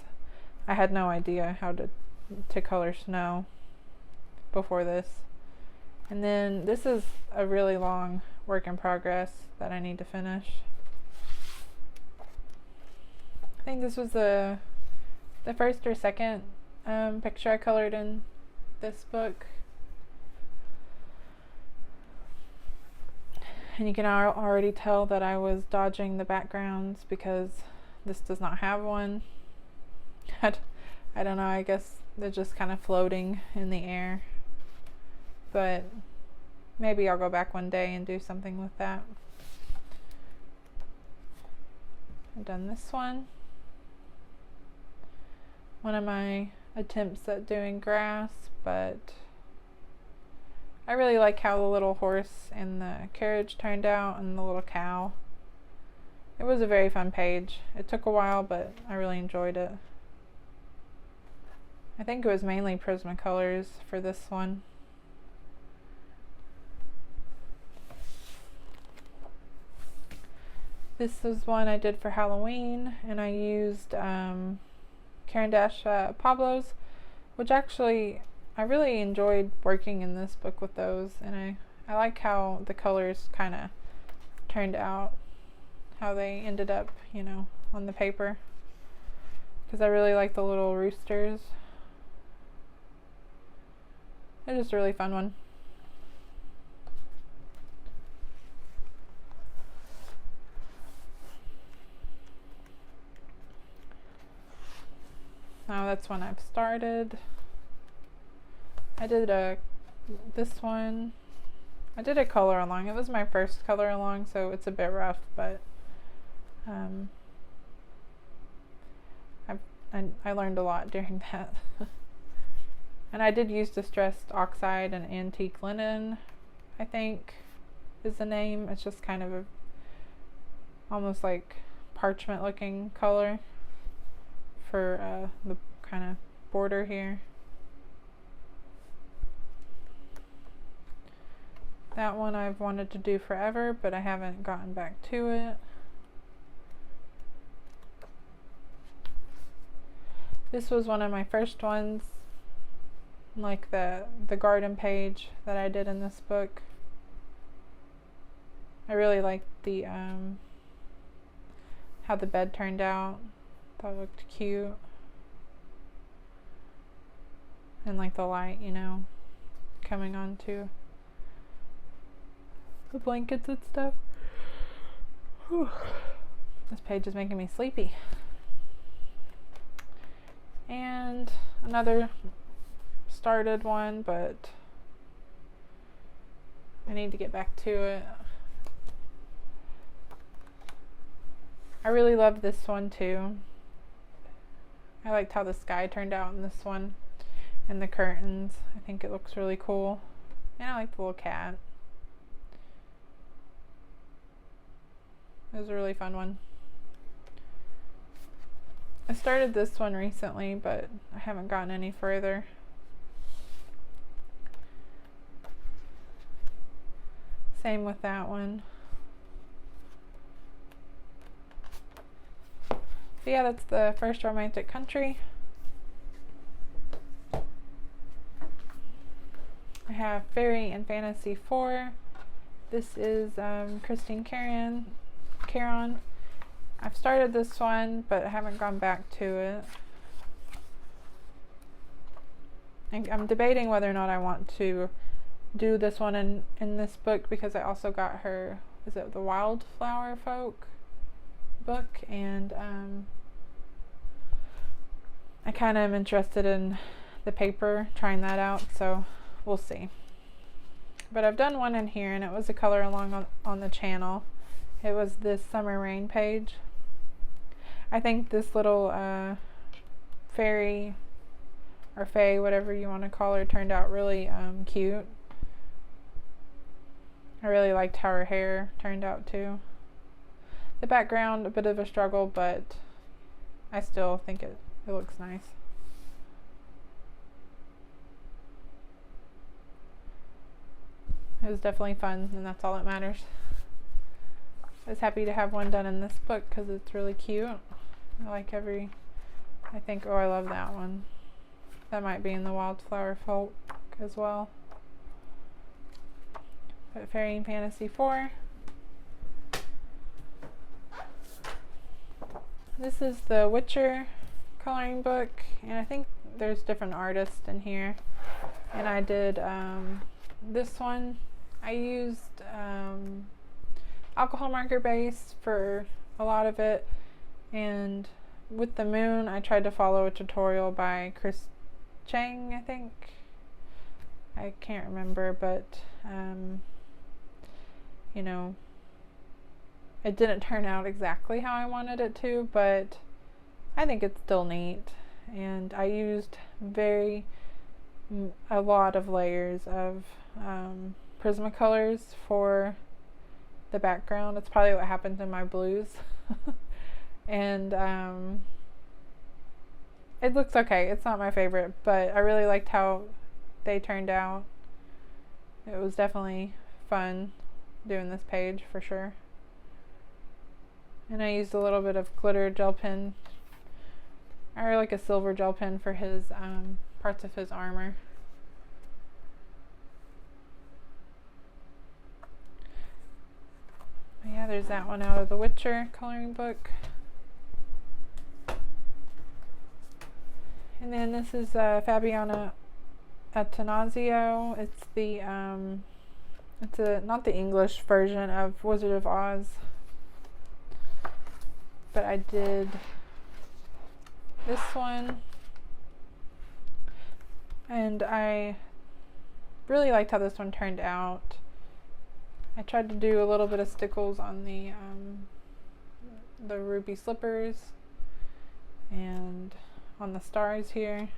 I had no idea how to color snow before this. And then this is a really long work in progress that I need to finish. I think this was the first or second picture I colored in this book. And you can already tell that I was dodging the backgrounds because this does not have one. I don't know, I guess they're just kind of floating in the air. But maybe I'll go back one day and do something with that. I've done this one. One of my attempts at doing grass, but I really like how the little horse and the carriage turned out and the little cow. It was a very fun page. It took a while, but I really enjoyed it. I think it was mainly Prismacolors for this one. This was one I did for Halloween, and I used Caron Pablo's, which actually I really enjoyed working in this book with those, and I like how the colors kind of turned out, how they ended up, you know, on the paper, because I really like the little roosters. It's just a really fun one. Now that's one I've started. I did this one. I did a color along. It was my first color along, so it's a bit rough, but I learned a lot during that. And I did use distressed oxide and antique linen, I think is the name. It's just kind of almost like parchment looking color for the kind of border here. That one I've wanted to do forever, but I haven't gotten back to it. This was one of my first ones, like the garden page that I did in this book. I really liked the how the bed turned out. Thought it looked cute. And like the light, you know, coming onto the blankets and stuff. Whew. This page is making me sleepy. And another started one, but I need to get back to it. I really love this one too. I liked how the sky turned out in this one, and the curtains. I think it looks really cool. And I like the little cat. It was a really fun one. I started this one recently, but I haven't gotten any further. Same with that one. So yeah, that's the first romantic country. I have Fairy and Fantasy 4. This is Christine Caron. I've started this one, but I haven't gone back to it. I'm debating whether or not I want to do this one in this book, because I also got her, is it the Wildflower Folk book, and I kind of am interested in the paper, trying that out, so we'll see. But I've done one in here, and it was a color along on the channel. It was this Summer Rain page. I think this little fairy or fae, whatever you want to call her, turned out really cute. I really liked how her hair turned out too. The background, a bit of a struggle, but I still think it looks nice. It was definitely fun, and that's all that matters. I was happy to have one done in this book because it's really cute. I like I think, oh, I love that one. That might be in the Wildflower Folk as well. But Fairy and Fantasy 4. This is the Witcher coloring book, and I think there's different artists in here. And I did this one. I used alcohol marker base for a lot of it, and with the moon I tried to follow a tutorial by Chris Chang, I think. I can't remember, but you know, it didn't turn out exactly how I wanted it to, but I think it's still neat. And I used a lot of layers of Prismacolors for the background. It's probably what happened in my blues. And it looks okay. It's not my favorite, but I really liked how they turned out. It was definitely fun doing this page for sure. And I used a little bit of glitter gel pen, or like a silver gel pen for his parts of his armor. But yeah, there's that one out of the Witcher coloring book. And then this is Fabiana Attanasio. It's the not the English version of Wizard of Oz, but I did this one, and I really liked how this one turned out. I tried to do a little bit of stickles on the ruby slippers and on the stars here.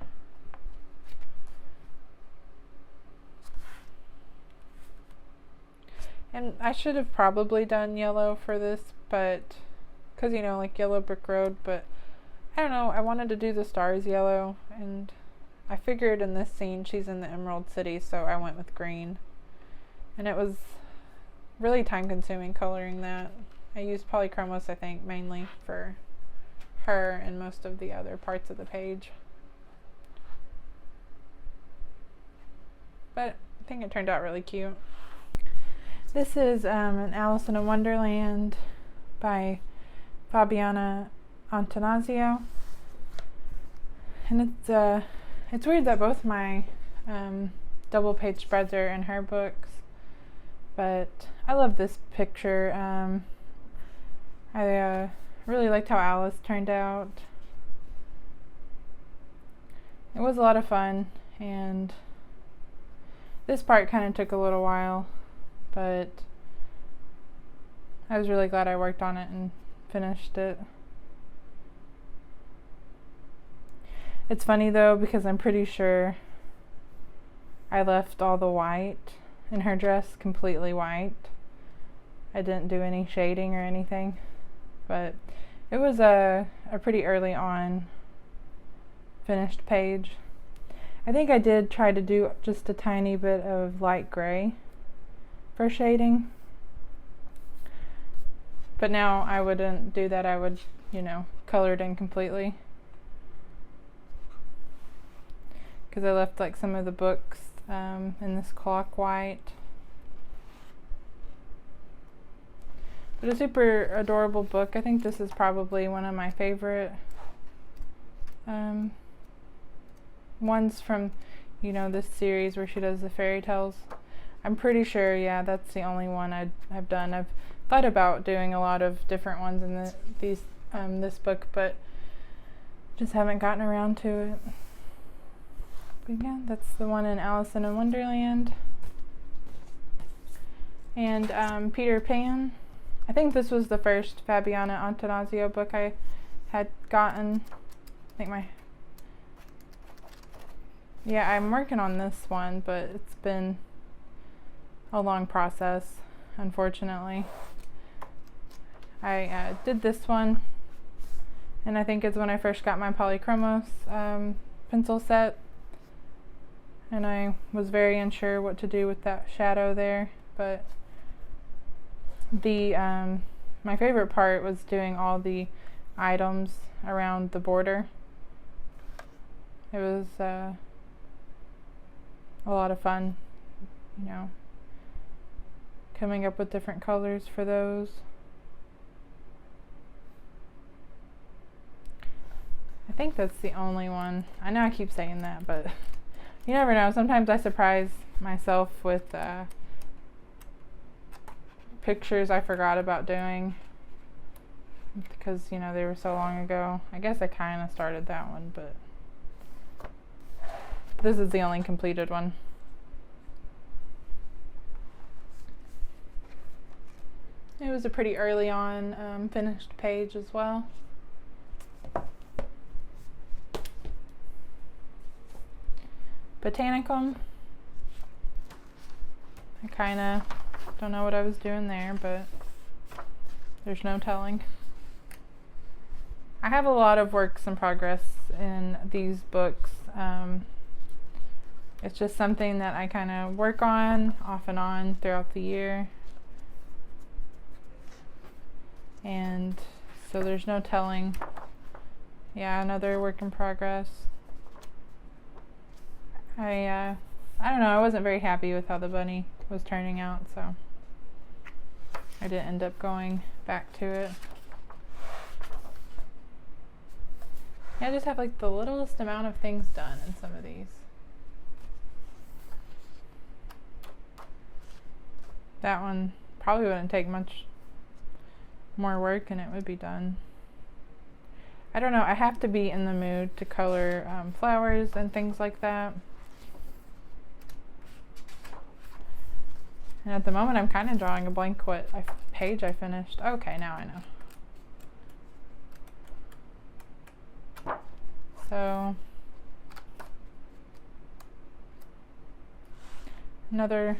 And I should have probably done yellow for this, but because, you know, like Yellow Brick Road, but I don't know, I wanted to do the stars yellow, and I figured in this scene she's in the Emerald City, so I went with green. And it was really time consuming coloring that. I used polychromos, I think, mainly for her and most of the other parts of the page. But I think it turned out really cute. This is an Alice in a Wonderland by Fabiana Attanasio. And it's weird that both my double page spreads are in her books, but I love this picture. I really liked how Alice turned out. It was a lot of fun, and this part kind of took a little while, but I was really glad I worked on it and finished it. It's funny though, because I'm pretty sure I left all the white in her dress completely white. I didn't do any shading or anything, but it was a pretty early on finished page. I think I did try to do just a tiny bit of light gray for shading, but now I wouldn't do that. I would, you know, color it in completely, because I left like some of the books in this clock white. But a super adorable book. I think this is probably one of my favorite ones from, you know, this series where she does the fairy tales. I'm pretty sure, yeah, that's the only one I've done. I've thought about doing a lot of different ones in this book, but just haven't gotten around to it. But yeah, that's the one in Alice in Wonderland. And Peter Pan. I think this was the first Fabiana Attanasio book I had gotten. Yeah, I'm working on this one, but it's been a long process, unfortunately. I did this one, and I think it's when I first got my polychromos pencil set, and I was very unsure what to do with that shadow there, but my favorite part was doing all the items around the border. It was a lot of fun, you know, coming up with different colors for those. I think that's the only one. I know I keep saying that, but you never know. Sometimes I surprise myself with pictures I forgot about doing because, you know, they were so long ago. I guess I kind of started that one, but this is the only completed one. It was a pretty early on finished page as well. Botanicum. I kind of don't know what I was doing there, but there's no telling. I have a lot of works in progress in these books. It's just something that I kind of work on off and on throughout the year. And so there's no telling. Yeah, another work in progress. I don't know, I wasn't very happy with how the bunny was turning out, so I didn't end up going back to it. I just have like the littlest amount of things done in some of these. That one probably wouldn't take much more work and it would be done. I don't know, I have to be in the mood to color flowers and things like that. And at the moment I'm kind of drawing a blank what page I finished. Okay, now I know. So another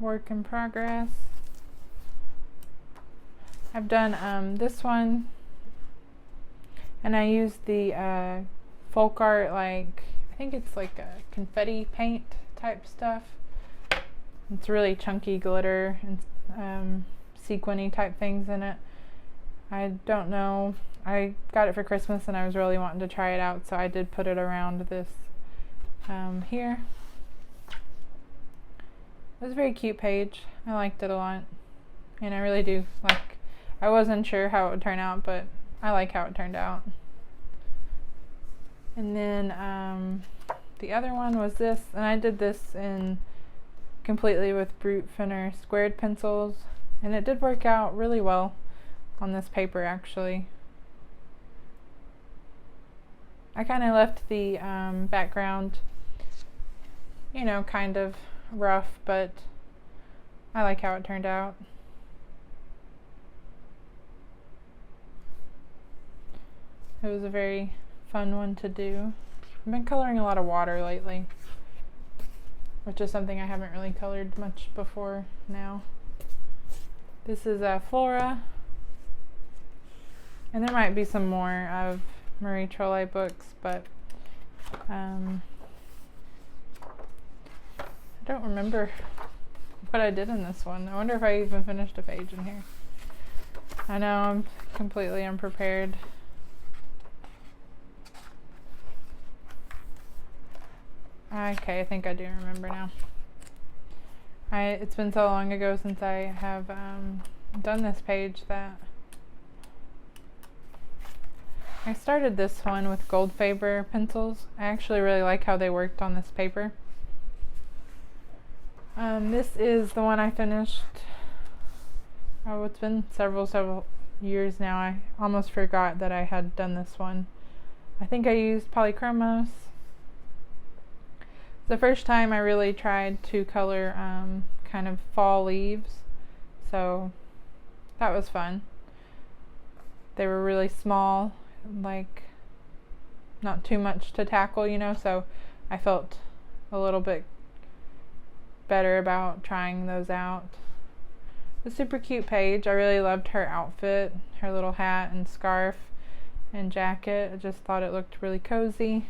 work in progress. I've done this one, and I used the folk art, like I think it's like a confetti paint type stuff. It's really chunky glitter and sequiny type things in it. I don't know, I got it for Christmas and I was really wanting to try it out, so I did put it around this here. It was a very cute page. I liked it a lot, and I really do like. I wasn't sure how it would turn out, but I like how it turned out. And then the other one was this, and I did this in completely with Brute Thinner squared pencils, and it did work out really well on this paper actually. I kind of left the background, you know, kind of rough, but I like how it turned out. It was a very fun one to do. I've been coloring a lot of water lately, which is something I haven't really colored much before now. This is Flora, and there might be some more of Marie Trolle books, but I don't remember what I did in this one. I wonder if I even finished a page in here. I know, I'm completely unprepared. Okay, I think I do remember now. It's been so long ago since I have done this page that I started this one with Goldfaber pencils. I actually really like how they worked on this paper. This is the one I finished. Oh, it's been several years now. I almost forgot that I had done this one. I think I used polychromos. The first time I really tried to color kind of fall leaves, so that was fun. They were really small, like not too much to tackle, you know, so I felt a little bit better about trying those out. A super cute page. I really loved her outfit, her little hat and scarf and jacket. I just thought it looked really cozy.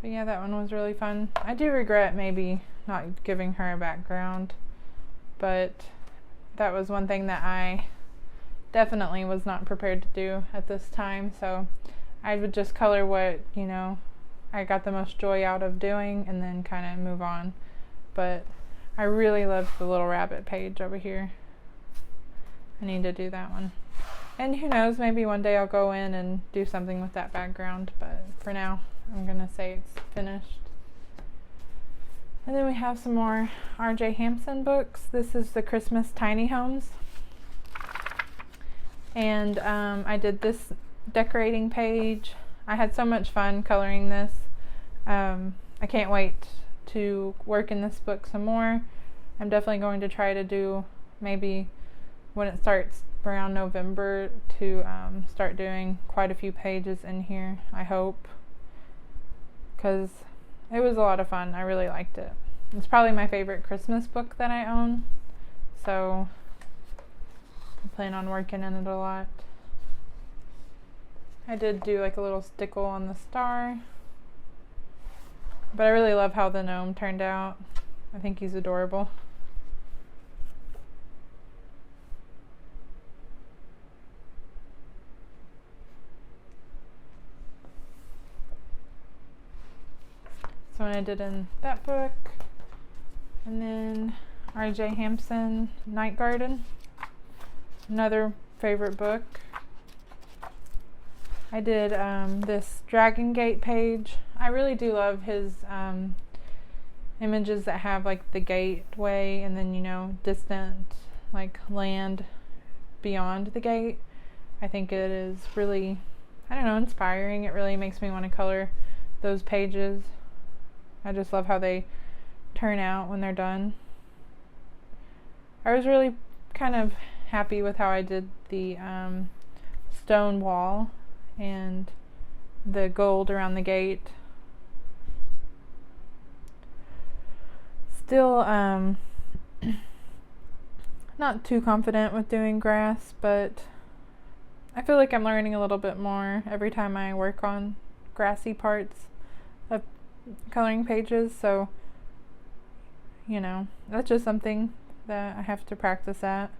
But yeah, that one was really fun. I do regret maybe not giving her a background, but that was one thing that I definitely was not prepared to do at this time, so I would just color what, you know, I got the most joy out of doing and then kind of move on. But I really love the little rabbit page over here. I need to do that one. And who knows, maybe one day I'll go in and do something with that background, but for now I'm gonna say it's finished. And then we have some more R.J. Hampson books. This is the Christmas Tiny Homes. And I did this decorating page. I had so much fun coloring this. I can't wait to work in this book some more. I'm definitely going to try to do, maybe when it starts around November, to start doing quite a few pages in here, I hope, because it was a lot of fun. I really liked it. It's probably my favorite Christmas book that I own, so I plan on working in it a lot. I did do like a little stickle on the star, but I really love how the gnome turned out. I think he's adorable. So I did in that book. And then R.J. Hampson, Night Garden, another favorite book. I did this Dragon Gate page. I really do love his images that have like the gateway and then, you know, distant like land beyond the gate. I think it is really, I don't know, inspiring. It really makes me want to color those pages. I just love how they turn out when they're done. I was really kind of happy with how I did the stone wall and the gold around the gate. Still not too confident with doing grass, but I feel like I'm learning a little bit more every time I work on grassy parts of coloring pages, so you know, that's just something that I have to practice at.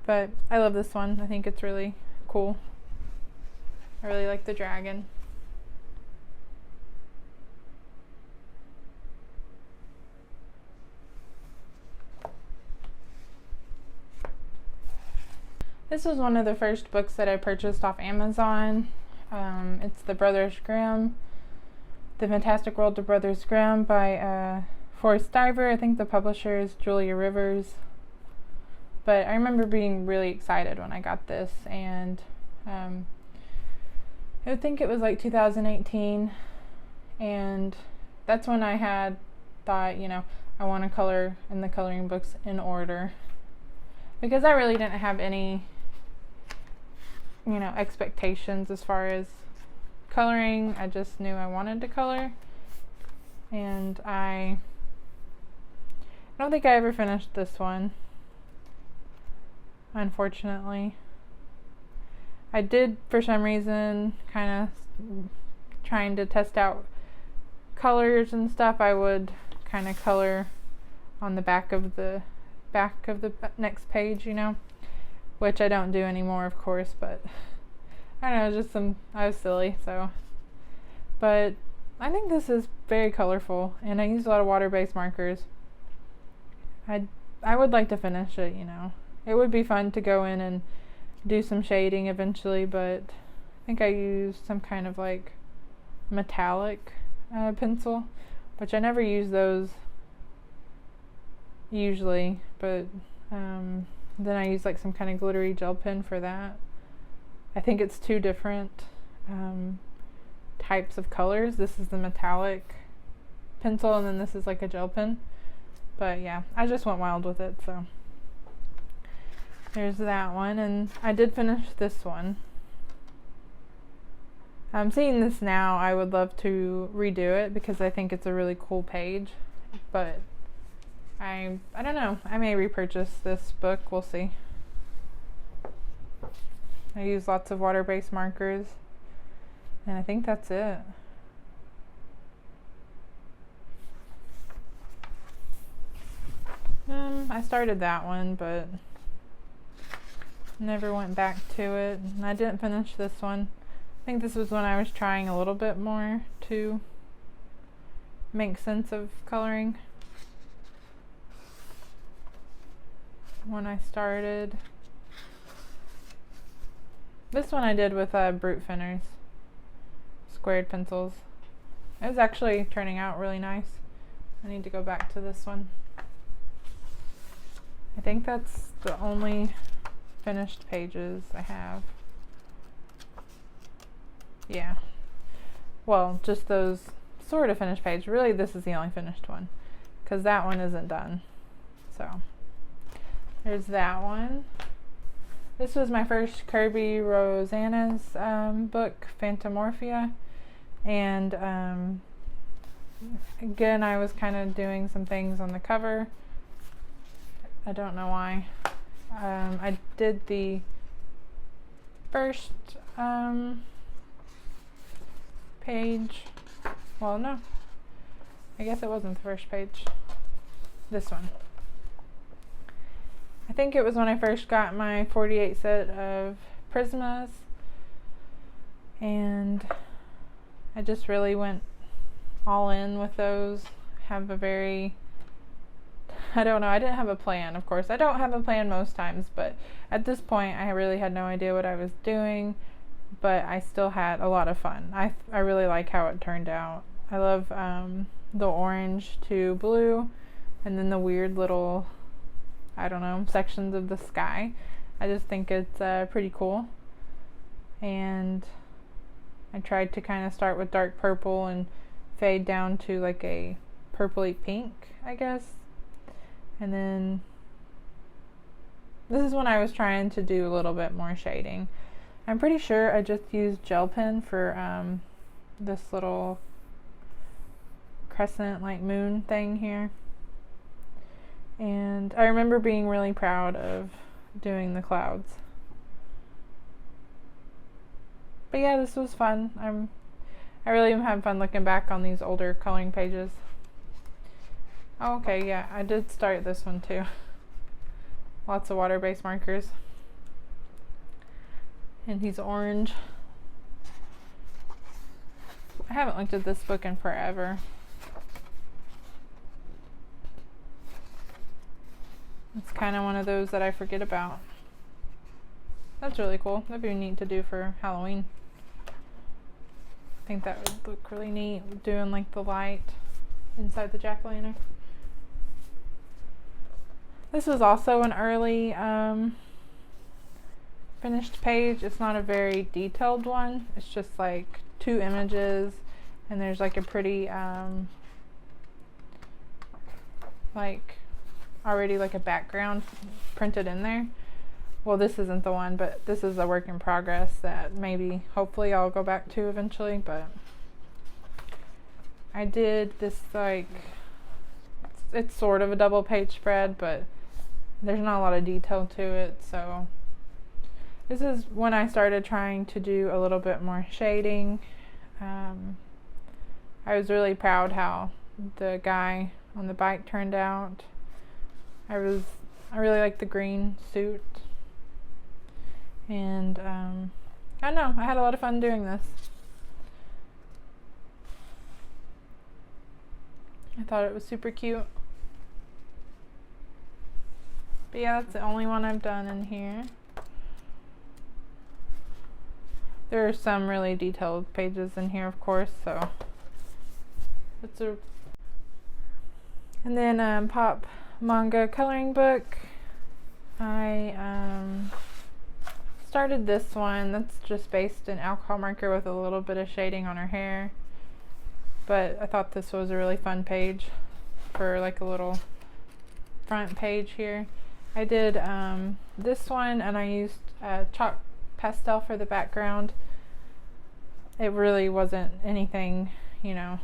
But I love this one. I think it's really cool. I really like the dragon. This was one of the first books that I purchased off Amazon. It's The Brothers Grimm, The Fantastic World of Brothers Grimm by Forrest Diver. I think the publisher is Julia Rivers. But I remember being really excited when I got this, and I would think it was like 2018, and that's when I had thought, you know, I want to color in the coloring books in order, because I really didn't have any, you know, expectations as far as coloring. I just knew I wanted to color, and I don't think I ever finished this one, unfortunately. I did, for some reason, kind of trying to test out colors and stuff. I would kind of color on the back of the next page, you know, which I don't do anymore, of course, but I don't know, just I was silly, so. But I think this is very colorful, and I used a lot of water-based markers. I would like to finish it, you know. It would be fun to go in and do some shading eventually, but I think I used some kind of like metallic pencil, which I never use those usually, but then I use like some kind of glittery gel pen for that. I think it's two different types of colors. This is the metallic pencil, and then this is like a gel pen. But yeah, I just went wild with it, so there's that one. And I did finish this one. I'm seeing this now. I would love to redo it because I think it's a really cool page, but I don't know. I may repurchase this book. We'll see. I use lots of water-based markers, and I think that's it. I started that one, but never went back to it. And I didn't finish this one. I think this was when I was trying a little bit more to make sense of coloring. When I started. This one I did with brute thinners, squared pencils. It was actually turning out really nice. I need to go back to this one. I think that's the only finished pages I have. Yeah. Well, just those sort of finished pages. Really, this is the only finished one, because that one isn't done. So there's that one. This was my first Kirby Rosanna's book, Phantomorphia, and again, I was kind of doing some things on the cover. I don't know why. I did the first page. Well, no. I guess it wasn't the first page. This one. I think it was when I first got my 48 set of Prismas, and I just really went all in with those. Have a very, I don't know, I didn't have a plan, of course. I don't have a plan most times, but at this point I really had no idea what I was doing, but I still had a lot of fun. I really like how it turned out. I love the orange to blue, and then the weird little, I don't know, sections of the sky. I just think it's pretty cool. And I tried to kind of start with dark purple and fade down to like a purpley pink, I guess. And then this is when I was trying to do a little bit more shading. I'm pretty sure I just used gel pen for this little crescent like moon thing here. And I remember being really proud of doing the clouds. But yeah, this was fun. I really am having fun looking back on these older coloring pages. Oh, okay, yeah, I did start this one too. Lots of water-based markers. And he's orange. I haven't looked at this book in forever. It's kind of one of those that I forget about. That's really cool. That'd be neat to do for Halloween. I think that would look really neat, doing like the light inside the jack-o'-lantern. This was also an early finished page. It's not a very detailed one. It's just like 2 images, and there's like a pretty like already like a background printed in there. Well, this isn't the one, but this is a work in progress that maybe hopefully I'll go back to eventually. But I did this, like, it's sort of a double page spread, but there's not a lot of detail to it. So this is when I started trying to do a little bit more shading. I was really proud how the guy on the bike turned out. I really liked the green suit. And I don't know, I had a lot of fun doing this. I thought it was super cute. But yeah, that's the only one I've done in here. There are some really detailed pages in here, of course, so it's a. And then Pop Manga coloring book. I started this one. That's just based in alcohol marker with a little bit of shading on her hair. But I thought this was a really fun page for like a little front page here. I did this one, and I used chalk pastel for the background. It really wasn't anything, you know,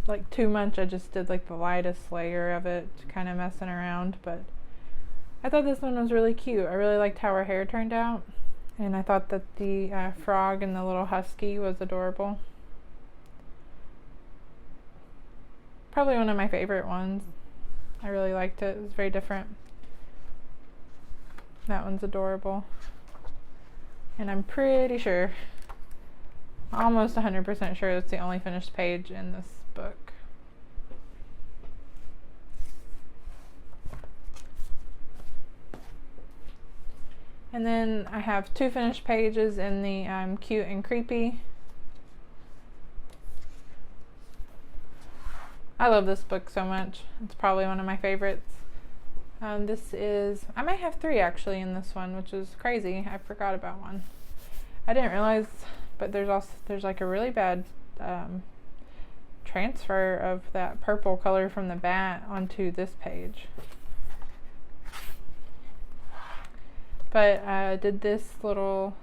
like too much. I just did like the lightest layer of it, kind of messing around, but I thought this one was really cute. I really liked how her hair turned out, and I thought that the frog and the little husky was adorable. Probably one of my favorite ones. I really liked it. It was very different. That one's adorable. And I'm pretty sure, almost 100% sure, it's the only finished page in this book. And then I have 2 finished pages in the Cute and Creepy. I love this book so much. It's probably one of my favorites. This is, I might have 3 actually in this one, which is crazy. I forgot about one. I didn't realize, but there's like a really bad transfer of that purple color from the bat onto this page. But I did this little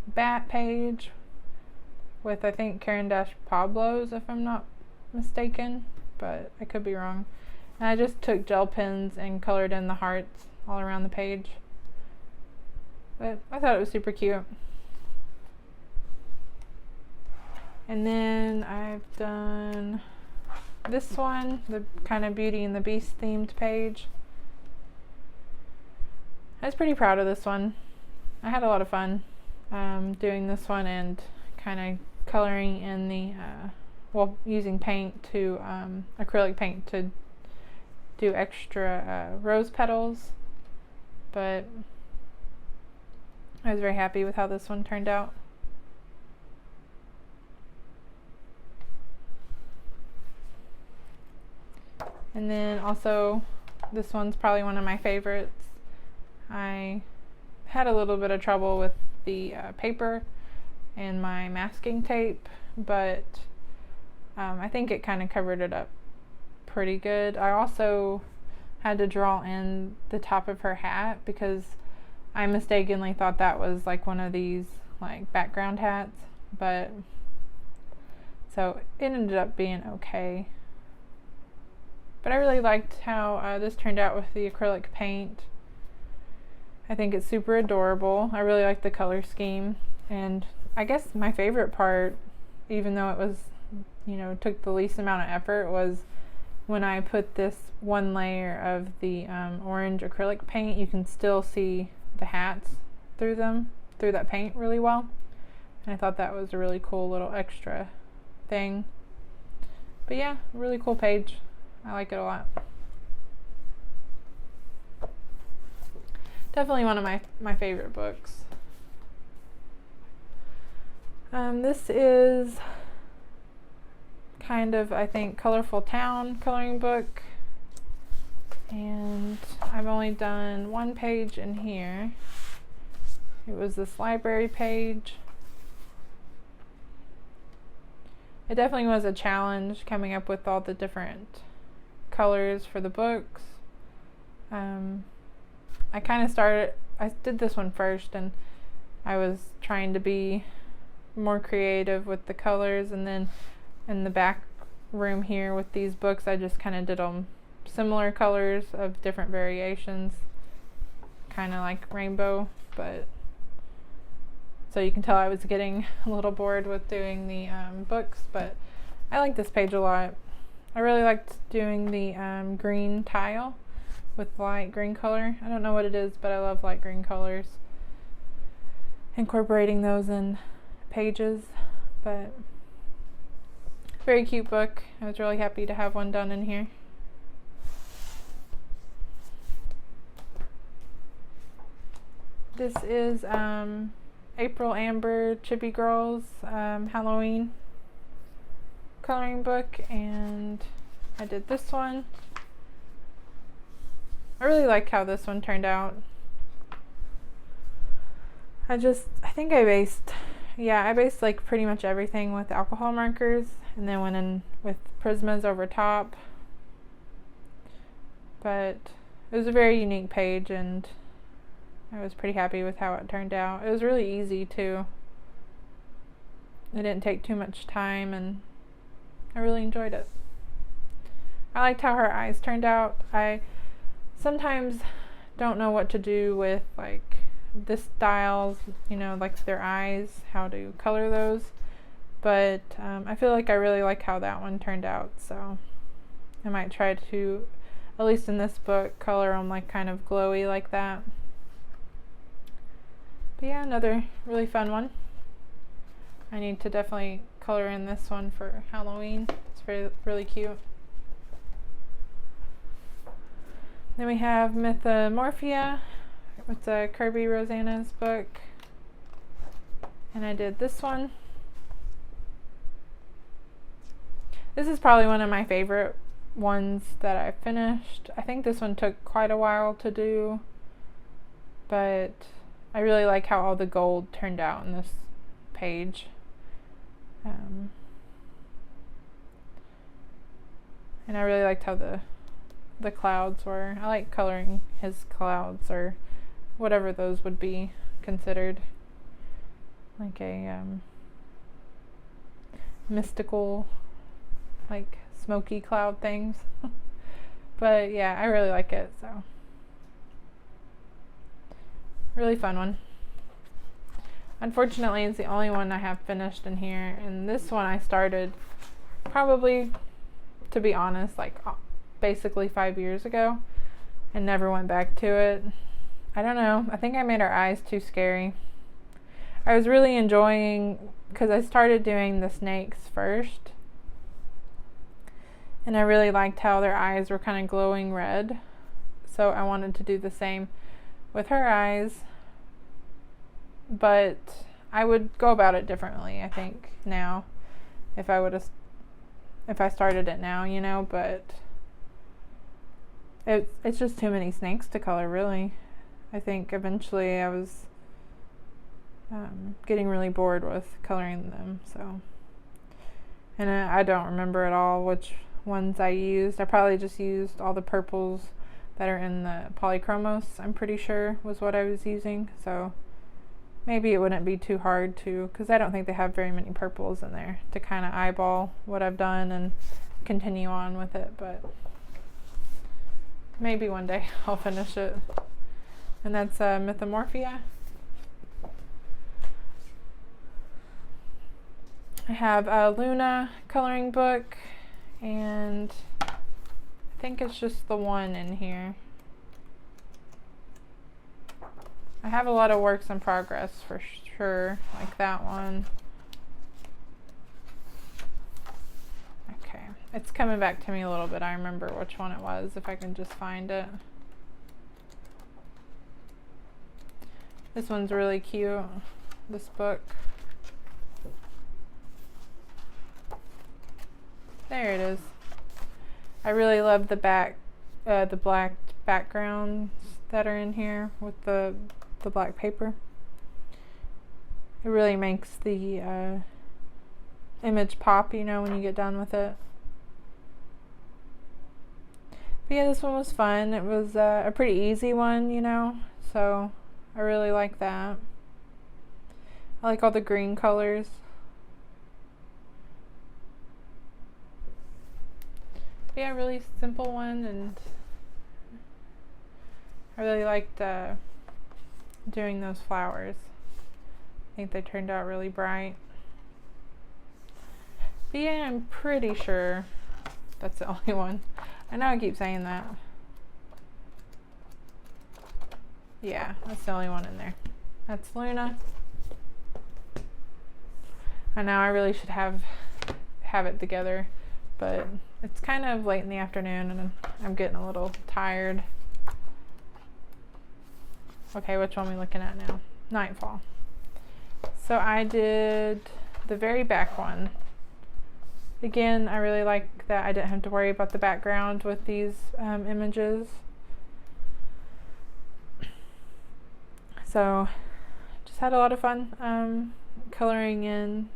bat page with, I think, Caron Pablo's, if I'm not mistaken, but I could be wrong. And I just took gel pens and colored in the hearts all around the page. But I thought it was super cute. And then I've done this one, the kind of Beauty and the Beast themed page. I was pretty proud of this one. I had a lot of fun doing this one and kind of coloring in the, using paint to, acrylic paint to do extra rose petals. But I was very happy with how this one turned out. And then also, this one's probably one of my favorites. I had a little bit of trouble with the paper and my masking tape, but I think it kind of covered it up pretty good. I also had to draw in the top of her hat because I mistakenly thought that was like one of these like background hats, but so it ended up being okay. But I really liked how this turned out with the acrylic paint. I think it's super adorable. I really like the color scheme, and I guess my favorite part, even though it was, you know, took the least amount of effort, was when I put this one layer of the orange acrylic paint. You can still see the hats through them, through that paint really well. And I thought that was a really cool little extra thing. But yeah, really cool page. I like it a lot. Definitely one of my favorite books. This is kind of, I think, Colorful Town coloring book. And I've only done one page in here. It was this library page. It definitely was a challenge coming up with all the different colors for the books. I did this one first, and I was trying to be more creative with the colors, and then in the back room here with these books, I just kind of did them similar colors of different variations, kind of like rainbow, but so you can tell I was getting a little bored with doing the books, but I like this page a lot. I really liked doing the green tile with light green color. I don't know what it is, but I love light green colors. Incorporating those in pages, but very cute book. I was really happy to have one done in here. This is April Amber Chippy Girls Halloween coloring book, and I did this one. I really like how this one turned out. I think I based like pretty much everything with alcohol markers, and then went in with Prismas over top. But it was a very unique page, and I was pretty happy with how it turned out. It was really easy too. It didn't take too much time, and I really enjoyed it. I liked how her eyes turned out. I sometimes don't know what to do with like this styles, you know, like their eyes, how to color those, but I feel like I really like how that one turned out, so I might try to, at least in this book, color them like kind of glowy like that. But yeah, another really fun one. I need to definitely color in this one for Halloween. It's really cute. Then we have Mythomorphia. It's a Kirby Rosanna's book, and I did this one. This is probably one of my favorite ones that I finished. I think this one took quite a while to do, but I really like how all the gold turned out in this page. And I really liked how the clouds were. I like coloring his clouds, or whatever those would be considered, like a mystical, like smoky cloud things. But yeah, I really like it, so really fun one. Unfortunately, it's the only one I have finished in here, and this one I started probably, to be honest, like basically 5 years ago and never went back to it. I don't know, I think I made our eyes too scary. I was really enjoying, because I started doing the snakes first, and I really liked how their eyes were kind of glowing red, so I wanted to do the same with her eyes. But I would go about it differently, I think, now, if I started it now, you know. But it's just too many snakes to color, really. I think eventually I was getting really bored with coloring them, so. And I don't remember at all which ones I used. I probably just used all the purples that are in the polychromos, I'm pretty sure was what I was using, so maybe it wouldn't be too hard to, because I don't think they have very many purples in there, to kind of eyeball what I've done and continue on with it. But maybe one day I'll finish it. And that's Mythomorphia. I have a Luna coloring book, and I think it's just the one in here. I have a lot of works in progress for sure, like that one. Okay, it's coming back to me a little bit. I remember which one it was, if I can just find it. This one's really cute, this book. There it is. I really love the black backgrounds that are in here with the black paper. It really makes the image pop, you know, when you get done with it. But yeah, this one was fun. It was a pretty easy one, you know, so I really like that. I like all the green colors. But yeah, really simple one, and I really liked doing those flowers. I think they turned out really bright. But yeah, I'm pretty sure that's the only one. I know I keep saying that. Yeah, that's the only one in there. That's Luna. I know I really should have it together, but it's kind of late in the afternoon and I'm getting a little tired. Okay, which one are we looking at now? Nightfall. So I did the very back one. Again, I really like that I didn't have to worry about the background with these images. So just had a lot of fun coloring in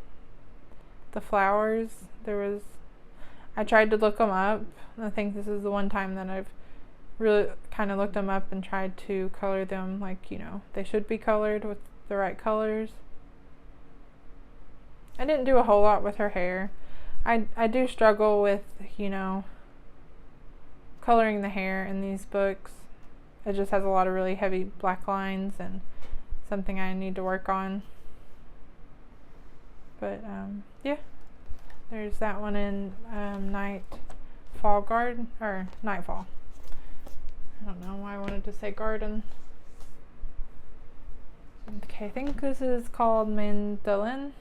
the flowers. I tried to look them up. I think this is the one time that I've really kind of looked them up and tried to color them like, you know, they should be colored with the right colors. I didn't do a whole lot with her hair. I do struggle with, you know, coloring the hair in these books. It just has a lot of really heavy black lines and something I need to work on. But yeah, there's that one in Nightfall Garden, or Nightfall. I don't know why I wanted to say garden. Okay, I think this is called Mandolin.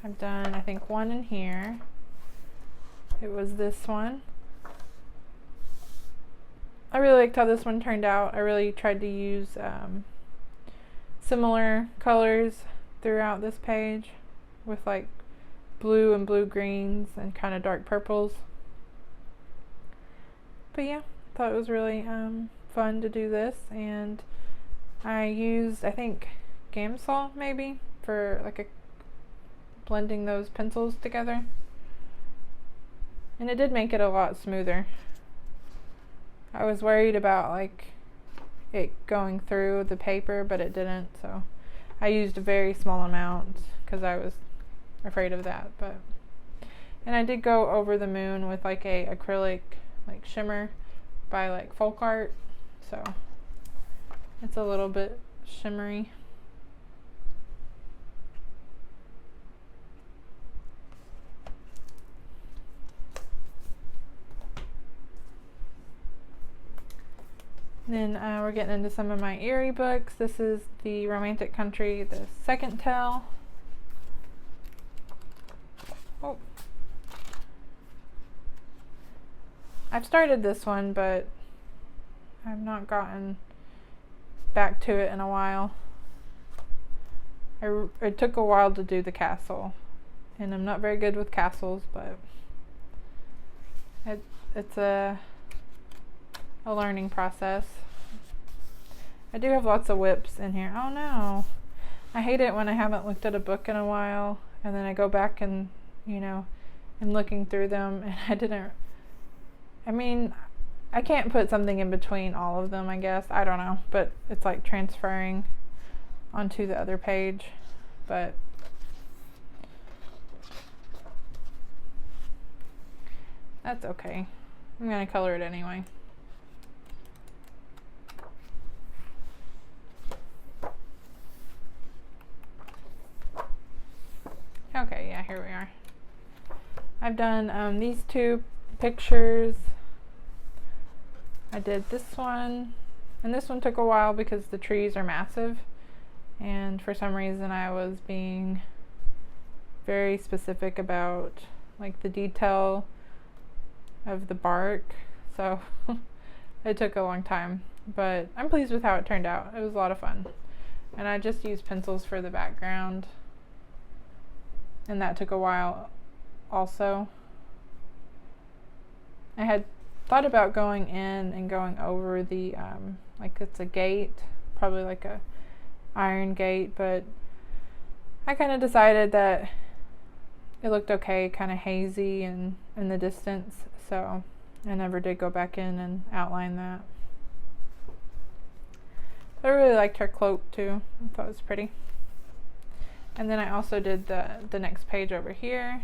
I've done, I think, one in here. It was this one. I really liked how this one turned out. I really tried to use similar colors throughout this page with like blue and blue greens and kind of dark purples. But yeah, thought it was really fun to do this, and I used, I think, Gamsol maybe for like blending those pencils together, and it did make it a lot smoother. I was worried about like it going through the paper, but it didn't, so I used a very small amount because I was afraid of that. And I did go over the moon with like a acrylic like shimmer by like Folk Art, so it's a little bit shimmery. Then we're getting into some of my eerie books. This is the Romantic Country, the second tale. Oh. I've started this one, but I've not gotten back to it in a while. It took a while to do the castle, and I'm not very good with castles, but it's a learning process. I do have lots of whips in here. Oh no, I hate it when I haven't looked at a book in a while, and then I go back and, you know, and looking through them, and I mean, I can't put something in between all of them, I guess. I don't know, but it's like transferring onto the other page. But that's okay. I'm going to color it anyway. Okay, yeah, here we are. I've done these two pictures. I did this one, and this one took a while because the trees are massive, and for some reason I was being very specific about like the detail of the bark, so it took a long time, but I'm pleased with how it turned out. It was a lot of fun, and I just used pencils for the background, and that took a while also. I had thought about going in and going over the like it's a gate, probably like a iron gate, but I kind of decided that it looked okay, kind of hazy and in the distance, so I never did go back in and outline that. But I really liked her cloak too. I thought it was pretty. And then I also did the next page over here.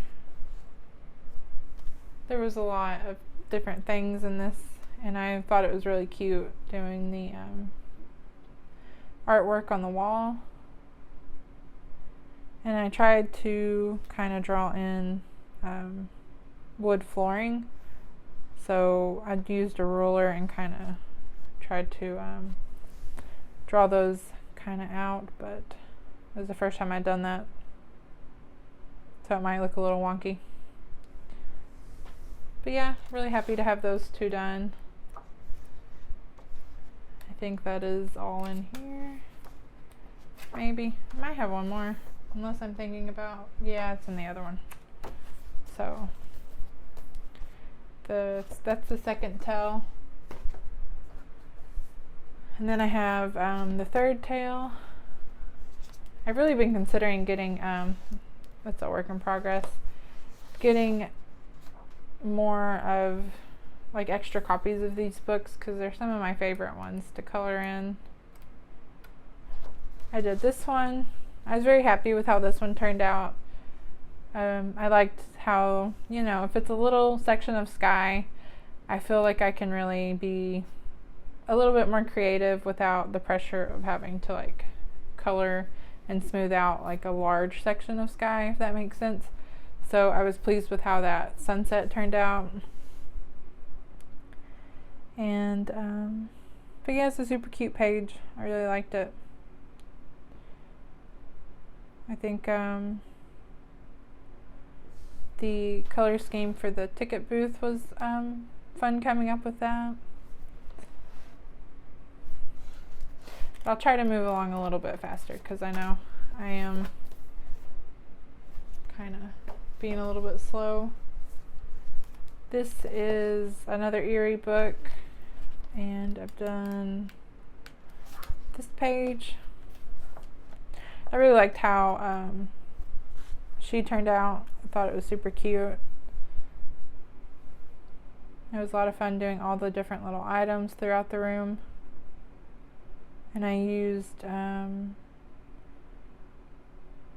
There was a lot of different things in this, and I thought it was really cute doing the artwork on the wall. And I tried to kind of draw in wood flooring, so I used a ruler and kind of tried to draw those kind of out, but it was the first time I'd done that, so it might look a little wonky. But yeah, really happy to have those two done. I think that is all in here. Maybe. I might have one more, unless I'm thinking about, yeah, it's in the other one. So that's the second tale. And then I have the third tale. I've really been considering getting, that's a work in progress, getting more of like extra copies of these books, because they're some of my favorite ones to color in. I did this one. I was very happy with how this one turned out. I liked how, you know, if it's a little section of sky, I feel like I can really be a little bit more creative without the pressure of having to like color and smooth out like a large section of sky, if that makes sense. So I was pleased with how that sunset turned out. And but yeah, it's a super cute page. I really liked it. I think the color scheme for the ticket booth was fun coming up with that. I'll try to move along a little bit faster, because I know I am kind of being a little bit slow. This is another eerie book, and I've done this page. I really liked how she turned out. I thought it was super cute. It was a lot of fun doing all the different little items throughout the room. And I used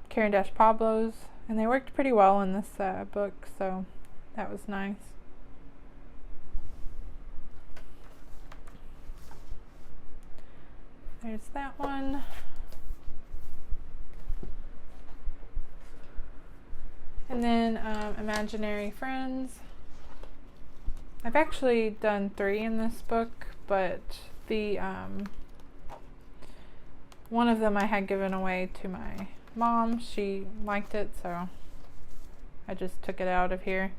Caron Pablo's, and they worked pretty well in this book, so that was nice. There's that one. And then Imaginary Friends. I've actually done 3 in this book, but the one of them I had given away to my mom. She liked it, so I just took it out of here.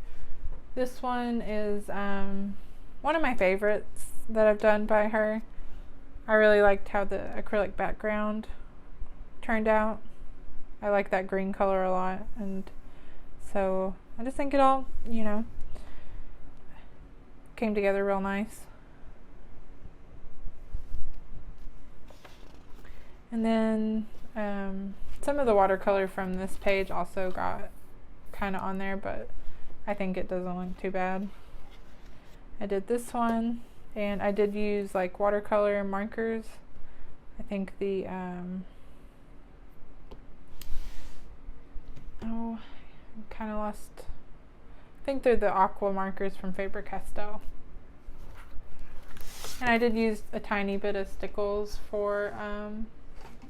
This one is one of my favorites that I've done by her. I really liked how the acrylic background turned out. I like that green color a lot, and so I just think it all, you know, came together real nice. And then some of the watercolor from this page also got kind of on there, but I think it doesn't look too bad. I did this one, and I did use like watercolor markers. I think the oh, I kind of lost. I think they're the aqua markers from Faber-Castell. And I did use a tiny bit of stickles for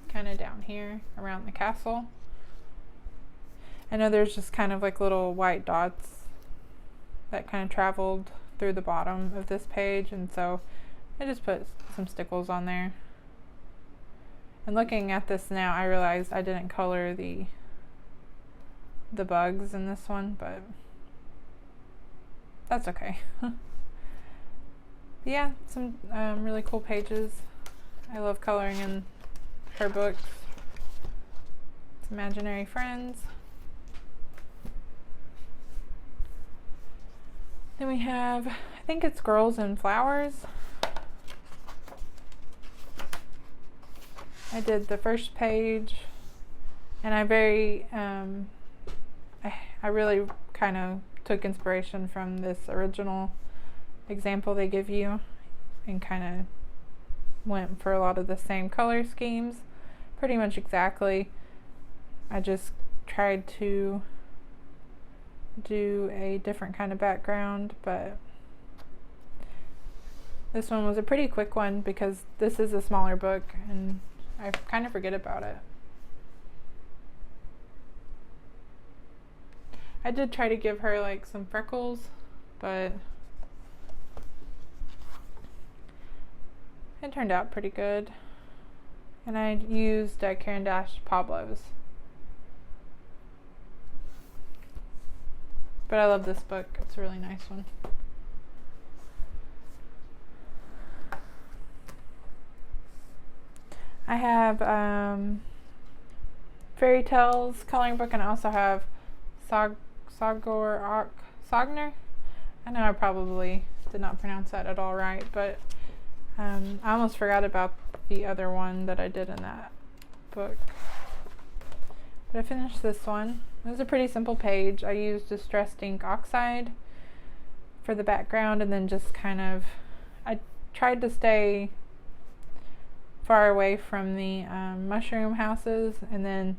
kind of down here around the castle. I know there's just kind of like little white dots that kind of traveled through the bottom of this page, and so I just put some stickles on there. And looking at this now, I realized I didn't color the bugs in this one, but that's okay. Yeah, some really cool pages. I love coloring in her books. It's Imaginary Friends. Then we have, I think it's Girls and Flowers. I did the first page, and I really kind of took inspiration from this original example they give you, and kind of went for a lot of the same color schemes, pretty much exactly. I just tried to do a different kind of background, but this one was a pretty quick one because this is a smaller book and I kind of forget about it. I did try to give her like some freckles, but it turned out pretty good. And I used Caron Pablo's. But I love this book. It's a really nice one. I have Fairy Tales coloring book, and I also have Sogner. I know I probably did not pronounce that at all right, but I almost forgot about the other one that I did in that book. But I finished this one. It was a pretty simple page. I used Distressed Ink Oxide for the background, and then just kind of, I tried to stay far away from the mushroom houses, and then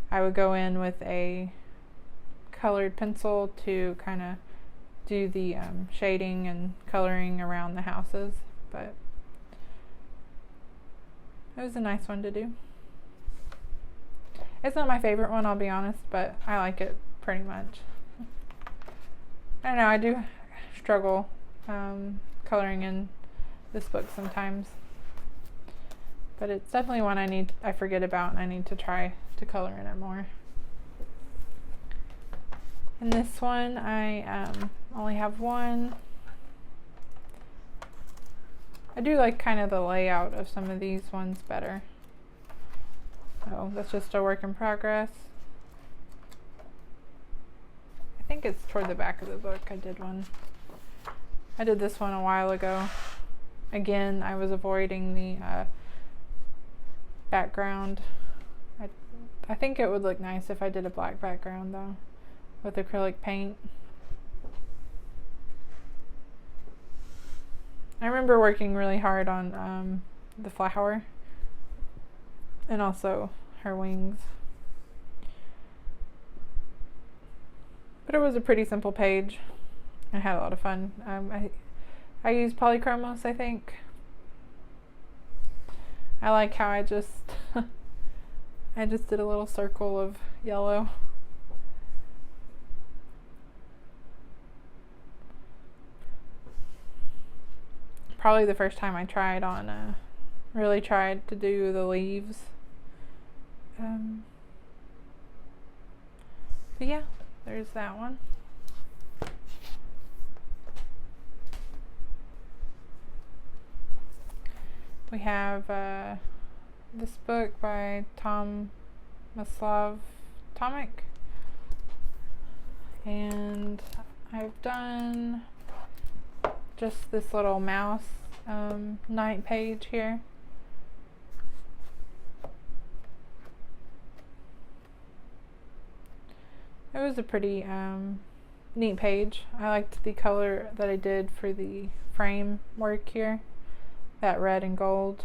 I would go in with a colored pencil to kind of do the shading and coloring around the houses. But it was a nice one to do. It's not my favorite one, I'll be honest, but I like it pretty much. I don't know, I do struggle coloring in this book sometimes, but it's definitely one I forget about, and I need to try to color in it more. In this one, I only have one. I do like kind of the layout of some of these ones better. Oh, that's just a work in progress. I think it's toward the back of the book I did one. I did this one a while ago. Again, I was avoiding the background. I think it would look nice if I did a black background though, with acrylic paint. I remember working really hard on the flower, and also her wings. But it was a pretty simple page. I had a lot of fun. I used polychromos, I think. I like how I just I just did a little circle of yellow. Probably the first time I tried on, really tried to do the leaves. But yeah, there's that one. We have this book by Tom Tomic, and I've done just this little mouse night page here. It was a pretty neat page. I liked the color that I did for the frame work here, that red and gold.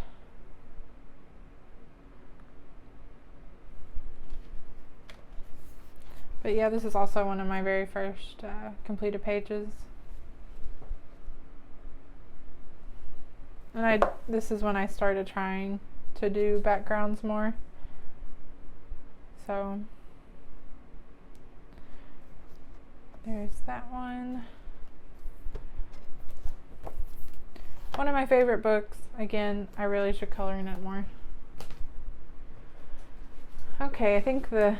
But yeah, this is also one of my very first completed pages. And this is when I started trying to do backgrounds more. So there's that one. One of my favorite books. Again, I really should color in it more. Okay, I think the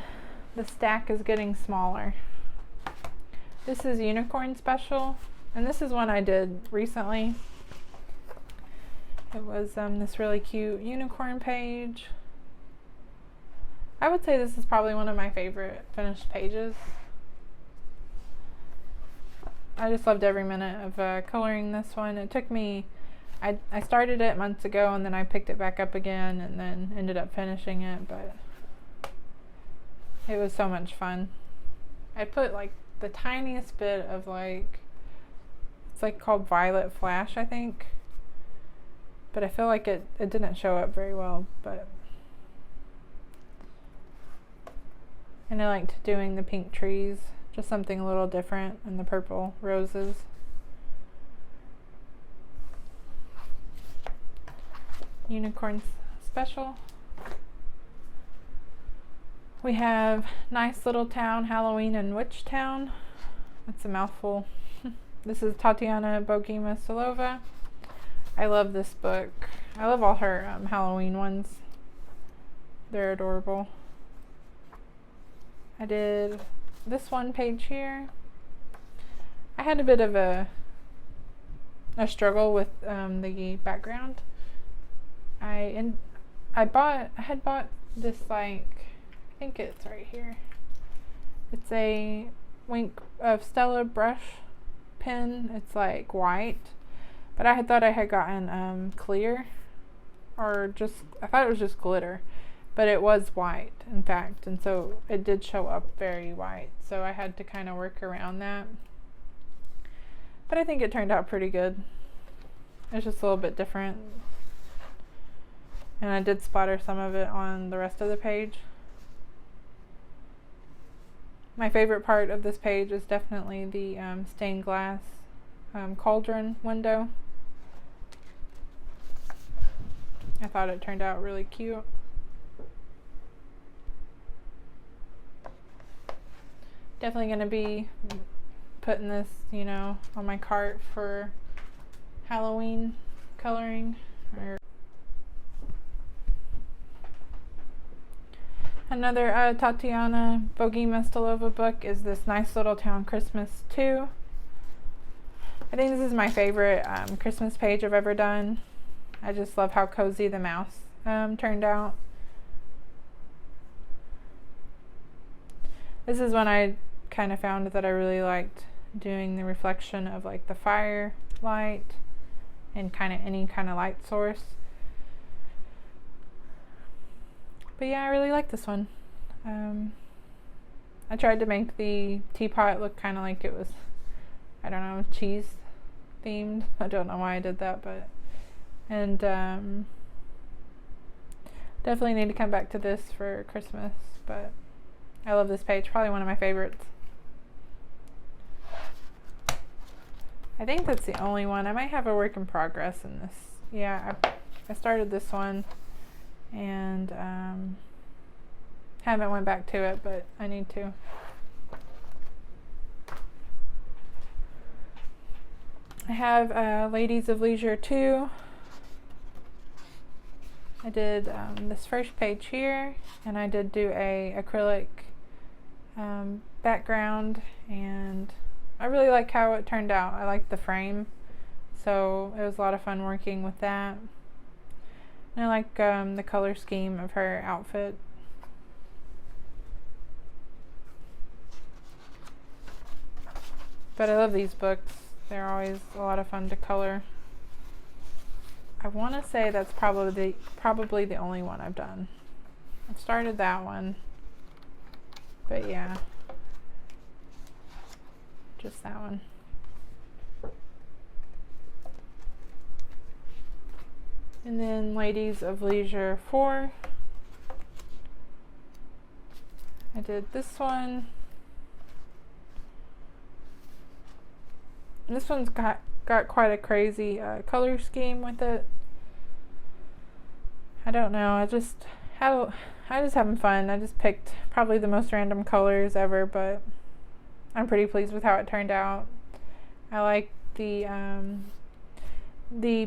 stack is getting smaller. This is Unicorn Special, and this is one I did recently. It was this really cute unicorn page. I would say this is probably one of my favorite finished pages. I just loved every minute of coloring this one. It took me, I started it months ago, and then I picked it back up again and then ended up finishing it, but it was so much fun. I put like the tiniest bit of it's like called Violet Flash, I think. But I feel like it didn't show up very well, and I liked doing the pink trees, just something a little different, and the purple roses. Unicorn Special. We have Nice Little Town, Halloween in Witch Town. That's a mouthful. This is Tatiana Bogima-Stolova. I love this book. I love all her Halloween ones. They're adorable. I did this one page here. I had a bit of a struggle with the background. I had bought this, I think it's right here. It's a Wink of Stella brush pen. It's like white. But I had thought I had gotten clear, or I thought it was just glitter, but it was white, in fact, and so it did show up very white, so I had to kind of work around that. But I think it turned out pretty good. It's just a little bit different, and I did splatter some of it on the rest of the page. My favorite part of this page is definitely the stained glass cauldron window. I thought it turned out really cute. Definitely going to be putting this, on my cart for Halloween coloring. Another Tatiana Bogima-Stolova book is this Nice Little Town Christmas 2. I think this is my favorite Christmas page I've ever done. I just love how cozy the mouse turned out. This is when I kind of found that I really liked doing the reflection of the fire light and any kind of light source. But yeah, I really like this one. I tried to make the teapot look kind of like it was, I don't know, cheese themed. I don't know why I did that, but definitely need to come back to this for Christmas. But I love this page, probably one of my favorites. I think that's the only one. I might have a work in progress in this. Yeah, I started this one and haven't went back to it, but I need to. I have Ladies of Leisure 2. I did this first page here, and I did do a acrylic background, and I really like how it turned out. I like the frame, so it was a lot of fun working with that. And I like the color scheme of her outfit. But I love these books. They're always a lot of fun to color. I want to say that's probably the only one I've done. I've started that one, but yeah, just that one. And then Ladies of Leisure 4. I did this one. And this one's got quite a crazy color scheme with it. I don't know, I just having fun. I just picked probably the most random colors ever, but I'm pretty pleased with how it turned out. I like the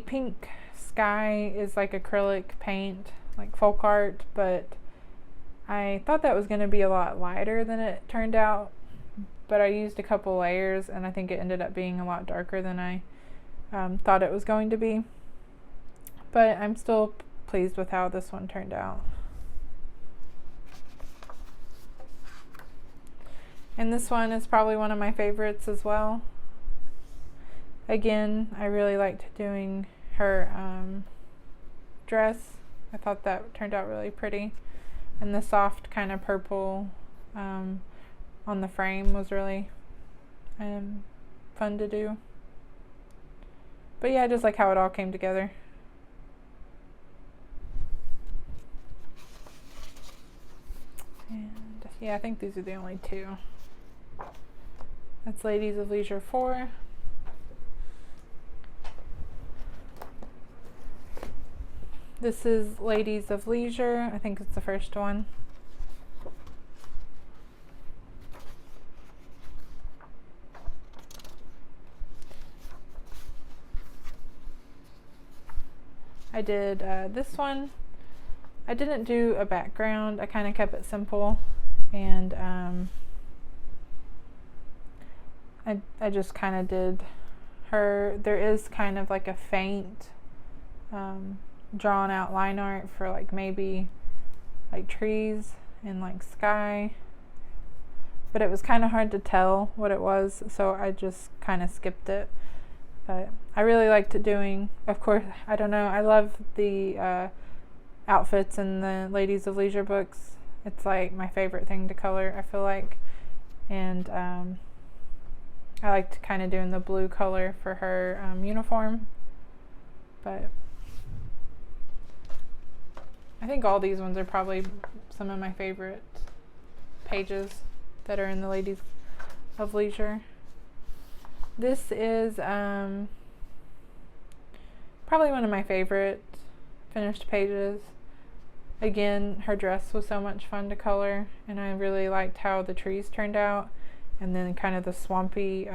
pink sky is like acrylic paint, like folk art, but I thought that was going to be a lot lighter than it turned out, but I used a couple layers and I think it ended up being a lot darker than I thought it was going to be. But I'm still pleased with how this one turned out. And this one is probably one of my favorites as well. Again, I really liked doing her dress. I thought that turned out really pretty. And the soft kind of purple on the frame was really fun to do. But yeah, I just like how it all came together. And yeah, I think these are the only two. That's Ladies of Leisure 4. This is Ladies of Leisure. I think it's the first one. I did this one. I didn't do a background. I kind of kept it simple, and I just kind of did her. There is kind of like a faint drawn out line art for like maybe like trees and like sky, but it was kind of hard to tell what it was, so I just kind of skipped it. But I really liked doing, of course, I don't know, I love the outfits in the Ladies of Leisure books. It's like my favorite thing to color, I feel like. And I liked kind of doing the blue color for her uniform. But I think all these ones are probably some of my favorite pages that are in the Ladies of Leisure. This is probably one of my favorite finished pages. Again, her dress was so much fun to color, and I really liked how the trees turned out, and then kind of the swampy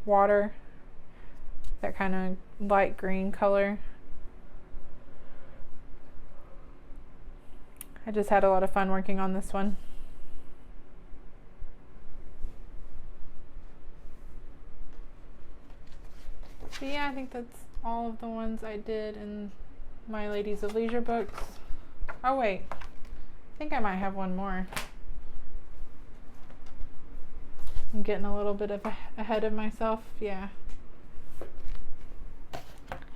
water, that kind of light green color. I just had a lot of fun working on this one. So yeah, I think that's all of the ones I did in my Ladies of Leisure books. Oh wait, I think I might have one more. I'm getting a little bit ahead of myself, yeah.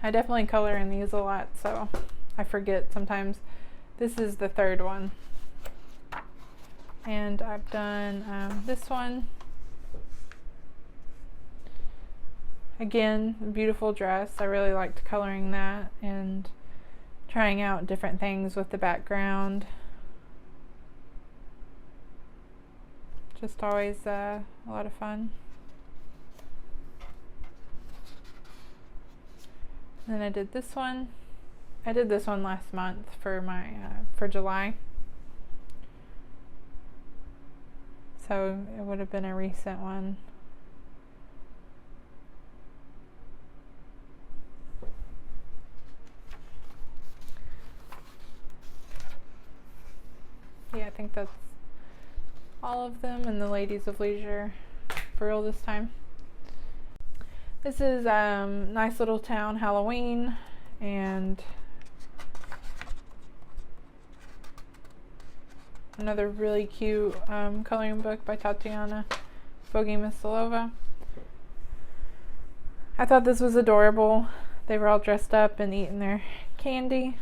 I definitely color in these a lot, so I forget sometimes. This is the third one. And I've done this one. Again, beautiful dress. I really liked coloring that and trying out different things with the background. Just always a lot of fun. And then I did this one. I did this one last month for my for July, so it would have been a recent one. Yeah, I think that's all of them, and the Ladies of Leisure for real this time. This is Nice Little Town Halloween, and another really cute coloring book by Tatiana Bogomilova. I thought this was adorable. They were all dressed up and eating their candy.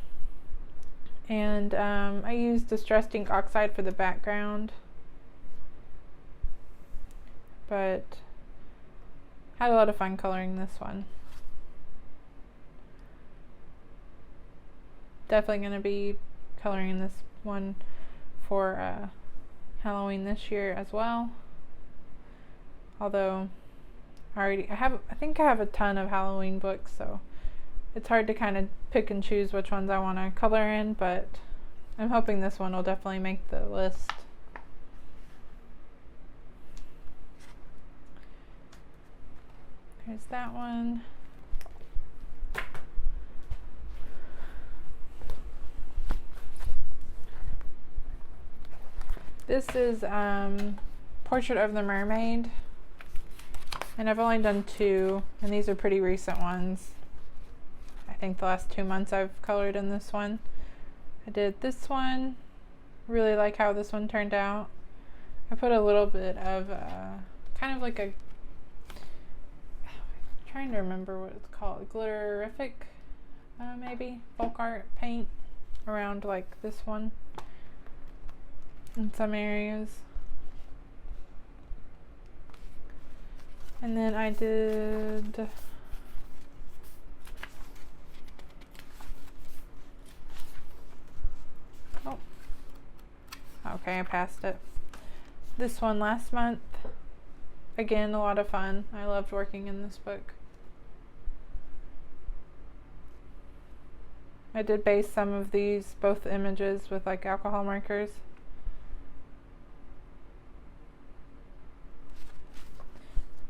And I used Distressed Ink Oxide for the background, but had a lot of fun coloring this one. Definitely going to be coloring this one for Halloween this year as well. Although I think I have a ton of Halloween books, so it's hard to kind of pick and choose which ones I want to color in, but I'm hoping this one will definitely make the list. Here's that one. This is Portrait of the Mermaid, and I've only done 2, and these are pretty recent ones. I think the last 2 months I've colored in this one. I did this one. Really like how this one turned out. I put a little bit of kind of like a, I'm trying to remember what it's called, glitterific maybe folk art paint around like this one in some areas. And then I did okay, I passed it. This one last month. Again, a lot of fun. I loved working in this book. I did base some of these, both images, with like alcohol markers.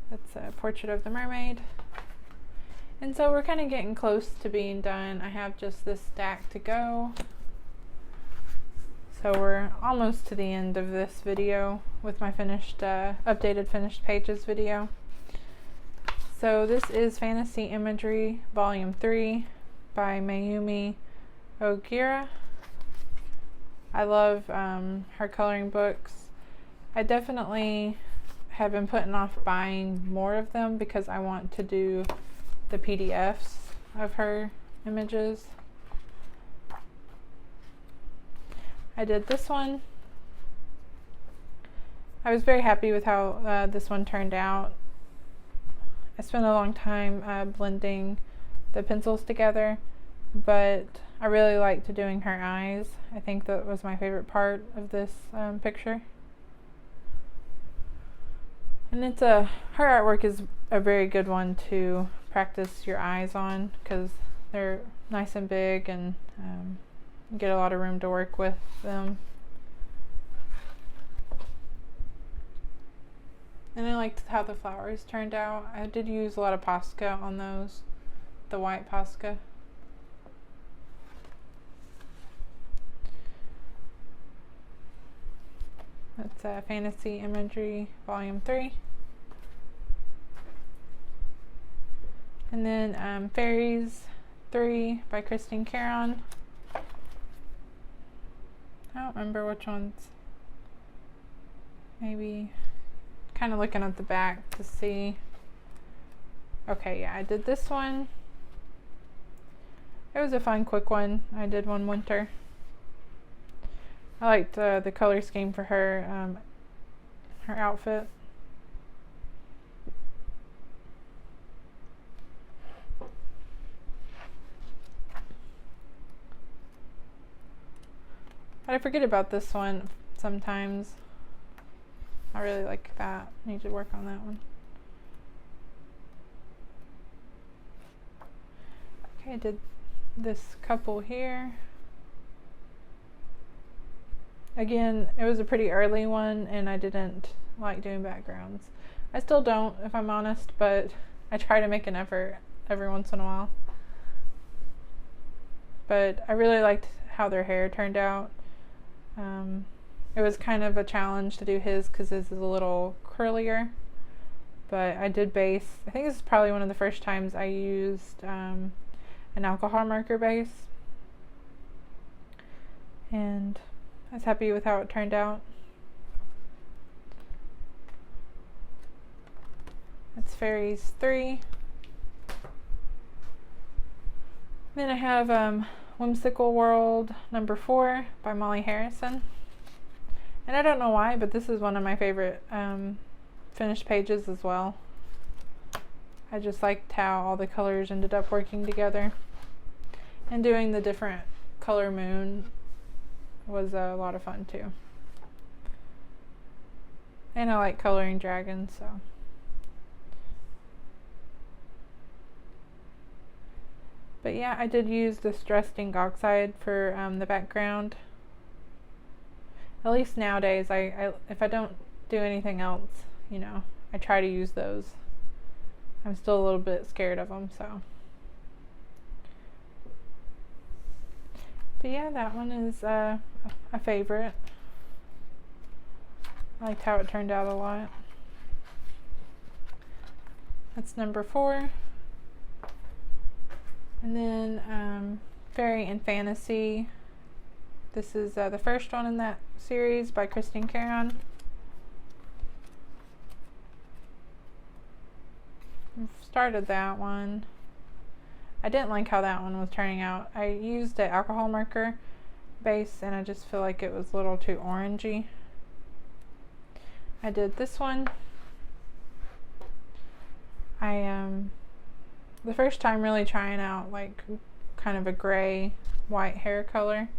That's a Portrait of the Mermaid. And so we're kind of getting close to being done. I have just this stack to go. So we're almost to the end of this video with my finished, updated finished pages video. So this is Fantasy Imagery Volume 3 by Mayumi Ogira. I love her coloring books. I definitely have been putting off buying more of them because I want to do the PDFs of her images. I did this one. I was very happy with how this one turned out. I spent a long time blending the pencils together, but I really liked doing her eyes. I think that was my favorite part of this picture. And her artwork is a very good one to practice your eyes on because they're nice and big, and you get a lot of room to work with them. And I liked how the flowers turned out. I did use a lot of Posca on those, the white Posca. That's Fantasy Imagery Volume 3. And then Fairies 3 by Christine Caron. I don't remember which ones. Maybe kind of looking at the back to see. Okay, yeah, I did this one. It was a fun, quick one. I did one winter. I liked the color scheme for her outfit. But I forget about this one sometimes. I really like that. Need to work on that one. Okay, I did this couple here. Again, it was a pretty early one and I didn't like doing backgrounds. I still don't, if I'm honest, but I try to make an effort every once in a while. But I really liked how their hair turned out. It was kind of a challenge to do his because his is a little curlier. But I did base. I think this is probably one of the first times I used an alcohol marker base. And I was happy with how it turned out. That's Fairies 3. Then I have Whimsical World number 4 by Molly Harrison. And I don't know why, but this is one of my favorite finished pages as well. I just liked how all the colors ended up working together. And doing the different color moon was a lot of fun too. And I like coloring dragons, so. But yeah, I did use the Distressed Ink Oxide for the background. At least nowadays, if I don't do anything else, you know, I try to use those. I'm still a little bit scared of them, so. But yeah, that one is a favorite. I liked how it turned out a lot. That's number 4. And then Fairy and Fantasy. This is the first one in that series by Christine Caron. I've started that one. I didn't like how that one was turning out. I used an alcohol marker base and I just feel like it was a little too orangey. I did this one. The first time really trying out like kind of a gray white hair color,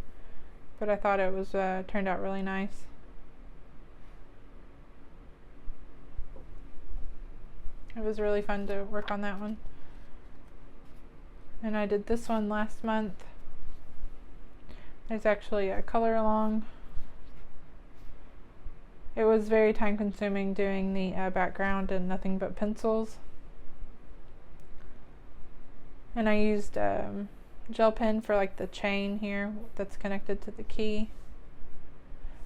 but I thought it was turned out really nice. It was really fun to work on that one. And I did this one last month. There's actually a color along. It was very time consuming doing the background and nothing but pencils. And I used gel pen for like the chain here that's connected to the key.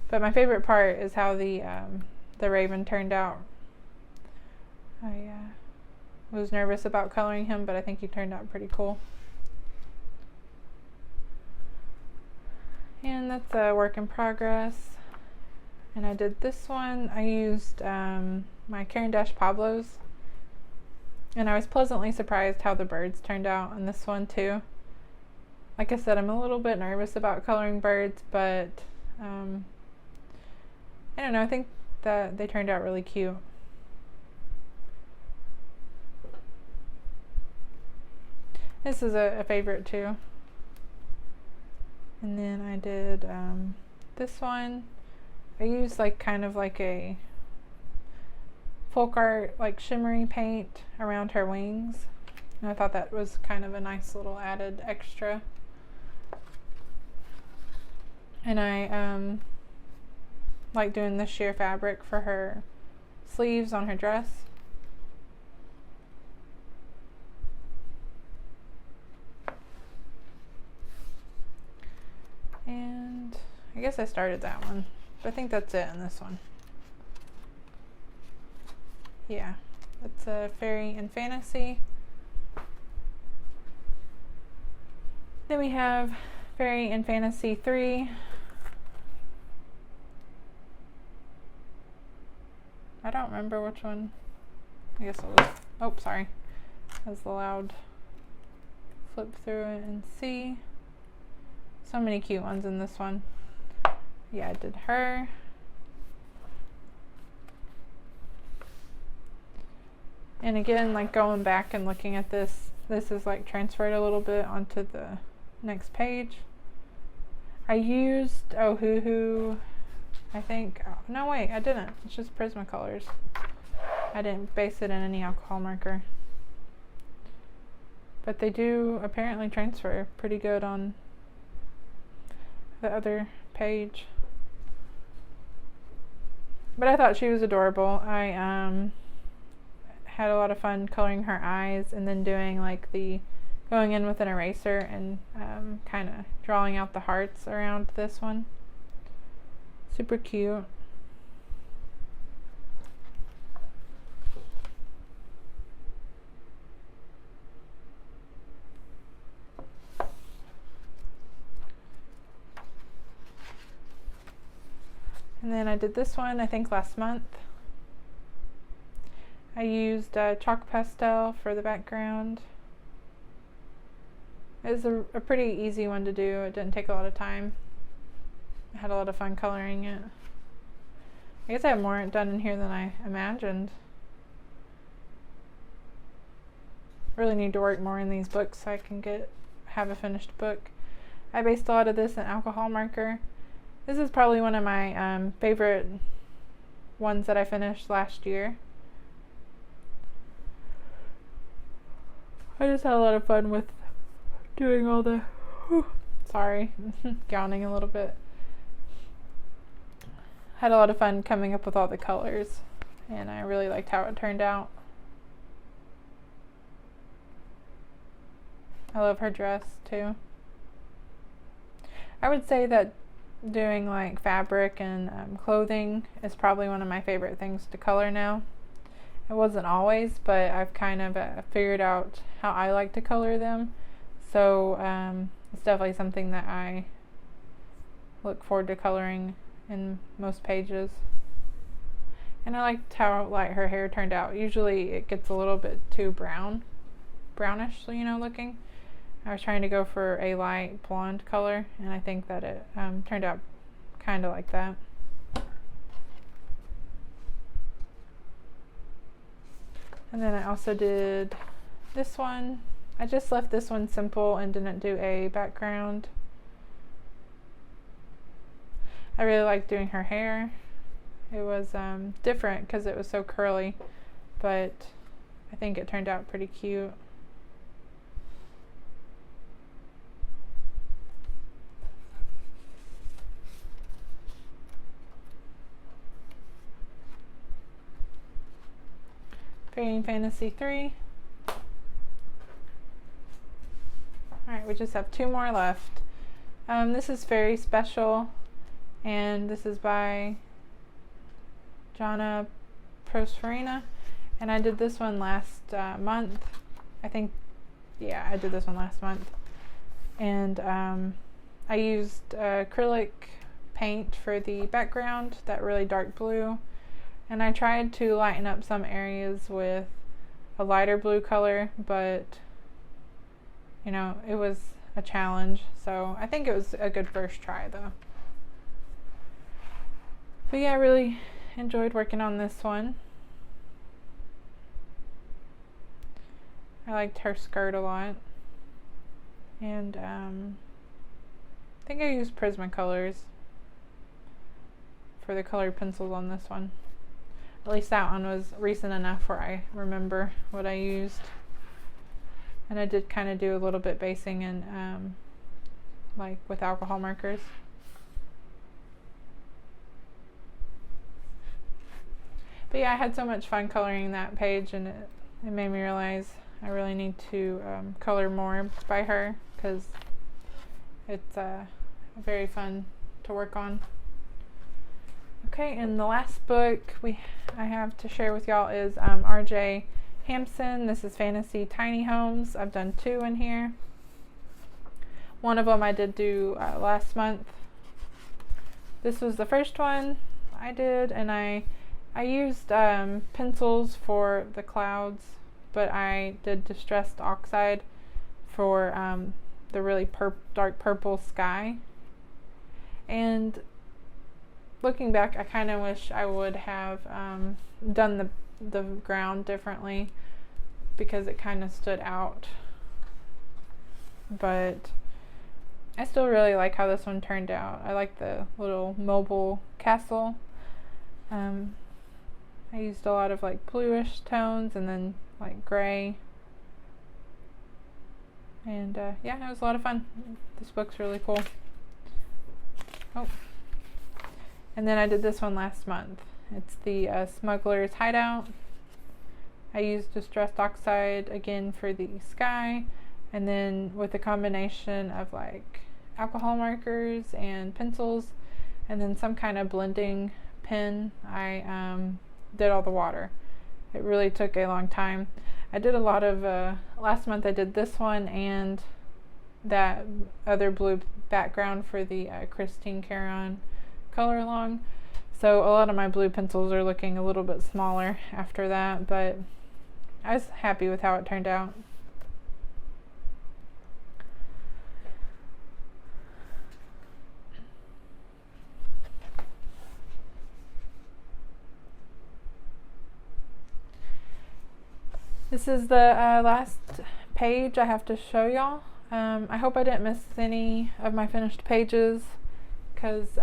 But my favorite part is how the raven turned out. I was nervous about coloring him, but I think he turned out pretty cool. And that's a work in progress. And I did this one. I used my Caron Pablos. And I was pleasantly surprised how the birds turned out on this one too. Like I said, I'm a little bit nervous about coloring birds, but I don't know, I think that they turned out really cute. This is a favorite too. And then I did this one. I used like kind of like a folk art like shimmery paint around her wings. And I thought that was kind of a nice little added extra. And I like doing the sheer fabric for her sleeves on her dress. And I guess I started that one, but I think that's it in this one. Yeah, that's a Fairy and Fantasy. Then we have Fairy and Fantasy 3. I don't remember which one. I guess I'll just, oh, sorry. That's loud. Flip through it and see. So many cute ones in this one. Yeah, I did her. And again, like going back and looking at this, this is like transferred a little bit onto the next page. I used Ohuhu, I think. Oh, no, wait, I didn't. It's just Prismacolors. I didn't base it in any alcohol marker. but they do apparently transfer pretty good on the other page. But I thought she was adorable. I had a lot of fun coloring her eyes and then doing like going in with an eraser and kind of drawing out the hearts around this one. Super cute. And then I did this one, I think last month. I used chalk pastel for the background. It was a pretty easy one to do. It didn't take a lot of time. I had a lot of fun coloring it. I guess I have more done in here than I imagined. Really need to work more in these books so I can have a finished book. I based a lot of this in alcohol marker. This is probably one of my favorite ones that I finished last year. I just had a lot of fun with doing all the, sorry, gowning a little bit. Had a lot of fun coming up with all the colors, and I really liked how it turned out. I love her dress too. I would say that doing like fabric and clothing is probably one of my favorite things to color now. It wasn't always, but I've kind of figured out how I like to color them. So it's definitely something that I look forward to coloring in most pages. And I liked how light her hair turned out. Usually it gets a little bit too brownish, looking. I was trying to go for a light blonde color, and I think that it turned out kind of like that. And then I also did this one. I just left this one simple and didn't do a background. I really liked doing her hair. It was different because it was so curly, but I think it turned out pretty cute. Fairy Fantasy 3. Alright, we just have 2 more left. This is Very Special, and this is by Jana Prosperina, and I did this one last month. I think, yeah, I did this one last month. And I used acrylic paint for the background, that really dark blue. And I tried to lighten up some areas with a lighter blue color, but it was a challenge. So I think it was a good first try though. But yeah, I really enjoyed working on this one. I liked her skirt a lot. And I think I used Prismacolors for the colored pencils on this one. At least that one was recent enough where I remember what I used. And I did kind of do a little bit basing in like with alcohol markers. But yeah, I had so much fun coloring that page, and it made me realize I really need to color more by her, because it's very fun to work on. Okay, and the last book I have to share with y'all is R.J. Hampson. This is Fantasy Tiny Homes. I've done 2 in here. One of them I did do last month. This was the first one I did, and I used pencils for the clouds, but I did distressed oxide for the really dark purple sky. And looking back, I kind of wish I would have done the ground differently, because it kind of stood out. But I still really like how this one turned out. I like the little mobile castle. I used a lot of like bluish tones and then like gray. And yeah, it was a lot of fun. This book's really cool. Oh, and then I did this one last month. It's the Smuggler's Hideout. I used Distressed Oxide again for the sky, and then with a combination of like alcohol markers and pencils, and then some kind of blending pen, I did all the water. It really took a long time. I did a lot of, last month I did this one and that other blue background for the Christine Caron color along. So a lot of my blue pencils are looking a little bit smaller after that, but I was happy with how it turned out. This is the last page I have to show y'all. I hope I didn't miss any of my finished pages, because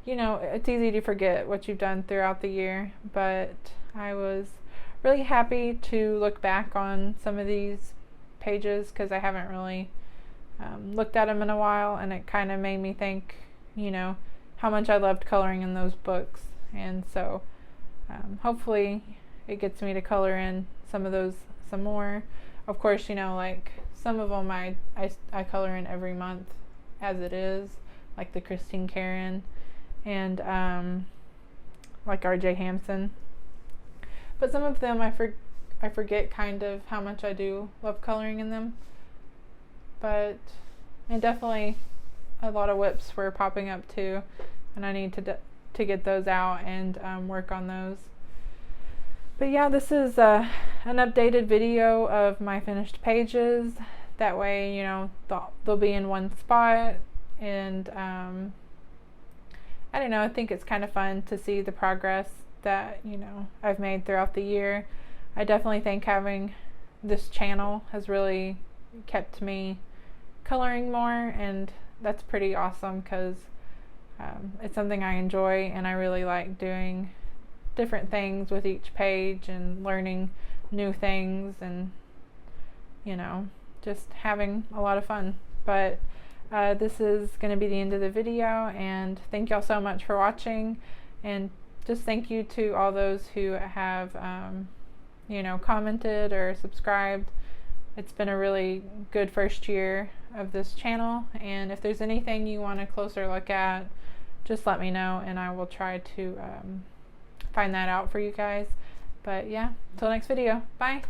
you know, it's easy to forget what you've done throughout the year, but I was really happy to look back on some of these pages because I haven't really looked at them in a while, and it kind of made me think, you know, how much I loved coloring in those books. And so hopefully it gets me to color in some of those some more. Of course, you know, like some of them I color in every month as it is, like the Christine Caron and like RJ Hampson. But some of them I forget kind of how much I do love coloring in them. But and definitely a lot of whips were popping up too, and I need to get those out and work on those. But yeah, this is an updated video of my finished pages. That way, you know, they'll be in one spot. And I don't know, I think it's kind of fun to see the progress that, you know, I've made throughout the year. I definitely think having this channel has really kept me coloring more, and that's pretty awesome because it's something I enjoy, and I really like doing different things with each page and learning new things, and you know, just having a lot of fun. But this is going to be the end of the video, and thank y'all so much for watching, and just thank you to all those who have you know, commented or subscribed. It's been a really good first year of this channel, and if there's anything you want a closer look at, just let me know and I will try to find that out for you guys. But yeah, until next video, bye.